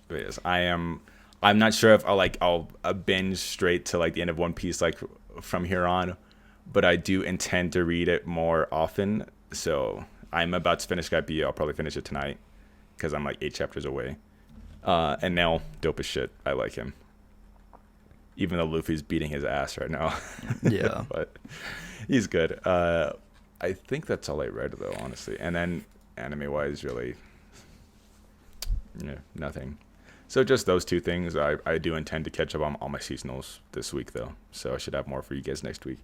But yes, I'm not sure if I'll binge straight to like the end of One Piece like from here on. But I do intend to read it more often. So I'm about to finish Skypiea. I'll probably finish it tonight because I'm like 8 chapters away. And Nell, dope as shit. I like him. Even though Luffy's beating his ass right now. Yeah. But he's good. I think that's all I read, though, honestly. And then anime-wise, really, nothing. So just those two things. I do intend to catch up on all my seasonals this week, though. So I should have more for you guys next week.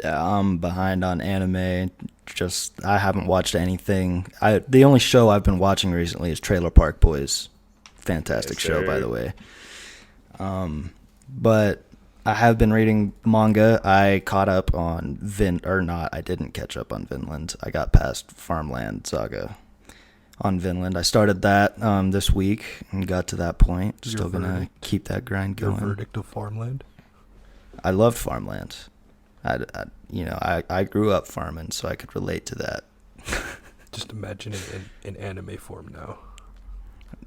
Yeah, I'm behind on anime. Just I haven't watched anything. The only show I've been watching recently is Trailer Park Boys. Fantastic Yes, show, by sir. the way. But I have been reading manga. I caught up on I didn't catch up on Vinland. I got past Farmland Saga on Vinland. I started that this week and got to that point. Your Still gonna verdict? keep that grind Your going. verdict of Farmland? I loved Farmland. I grew up farming, so I could relate to that. Just imagine it in anime form now.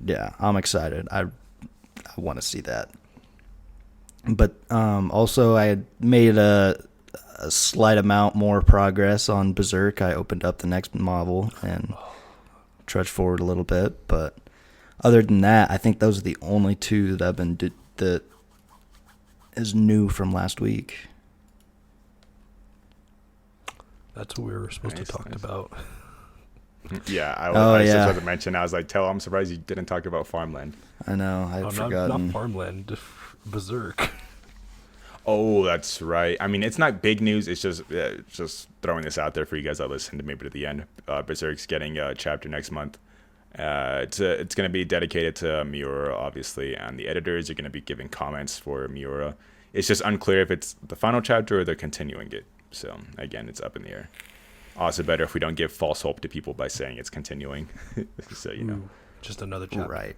Yeah, I'm excited. I want to see that. But also, I had made a slight amount more progress on Berserk. I opened up the next novel and trudged forward a little bit. But other than that, I think those are the only two that I've been that is new from last week. That's what we were supposed to talk about. Yeah, I Oh, was just yeah. about to mention. I was like, I'm surprised you didn't talk about Farmland. I know, I'd Oh, forgotten. not Farmland, just Berserk. Oh, that's right. I mean, it's not big news. It's just throwing this out there for you guys that listen to maybe to the end. Berserk's getting a chapter next month. It's going to be dedicated to Miura, obviously, and the editors are going to be giving comments for Miura. It's just unclear if it's the final chapter or they're continuing it. So, again, it's up in the air. Also better if we don't give false hope to people by saying it's continuing. So, Ooh, just another chapter. Right.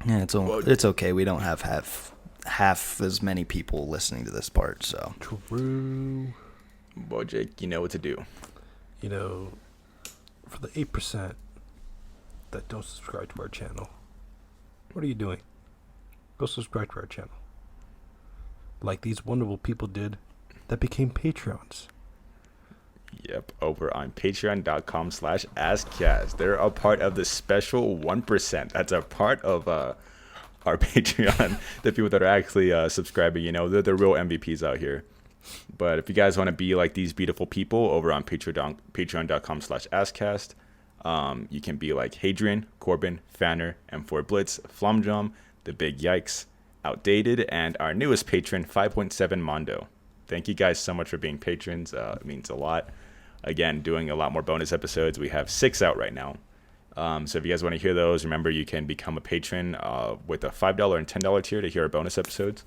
Yeah, it's okay. We don't have half as many people listening to this part, so. True. Boy, Jake, you know what to do. You know, for the 8% that don't subscribe to our channel, what are you doing? Go subscribe to our channel. Like these wonderful people did that became Patreons. Yep, over on patreon.com/askcast. They're a part of the special 1%. That's a part of our Patreon. The people that are actually subscribing, they're the real MVPs out here. But if you guys want to be like these beautiful people over on patreon.com/askcast, you can be like Hadrian, Corbin, Fanner, M4 Blitz, Flumdrum, The Big Yikes, Outdated, and our newest patron, 5.7 Mondo. Thank you guys so much for being patrons. It means a lot. Again, doing a lot more bonus episodes. We have 6 out right now. So if you guys want to hear those, remember you can become a patron with a $5 and $10 tier to hear our bonus episodes.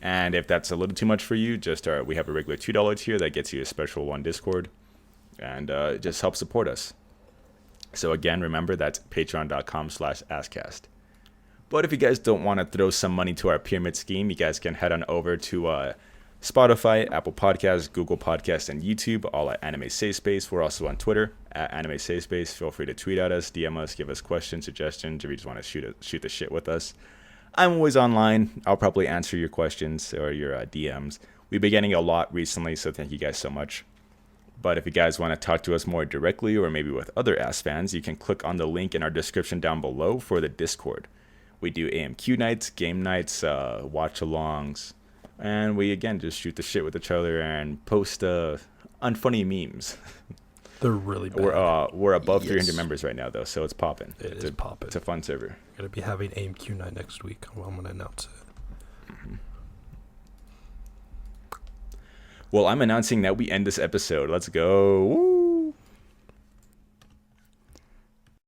And if that's a little too much for you, we have a regular $2 tier that gets you a special one Discord. And it just helps support us. So again, remember that's patreon.com/askcast. But if you guys don't want to throw some money to our pyramid scheme, you guys can head on over to Spotify, Apple Podcasts, Google Podcasts, and YouTube, all at Anime Safe Space. We're also on Twitter at Anime Safe Space. Feel free to tweet at us, DM us, give us questions, suggestions, if you just want to shoot the shit with us. I'm always online. I'll probably answer your questions or your DMs. We've been getting a lot recently, so thank you guys so much. But if you guys want to talk to us more directly or maybe with other Ass fans, you can click on the link in our description down below for the Discord. We do AMQ nights, game nights, watch-alongs, and we, again, just shoot the shit with each other and post unfunny memes. They're really bad. We're above Yes. 300 members right now, though, so it's popping. It is popping. It's a fun server. We're going to be having AMQ night next week. Well, I'm going to announce it. Well, I'm announcing that we end this episode. Let's go. Woo!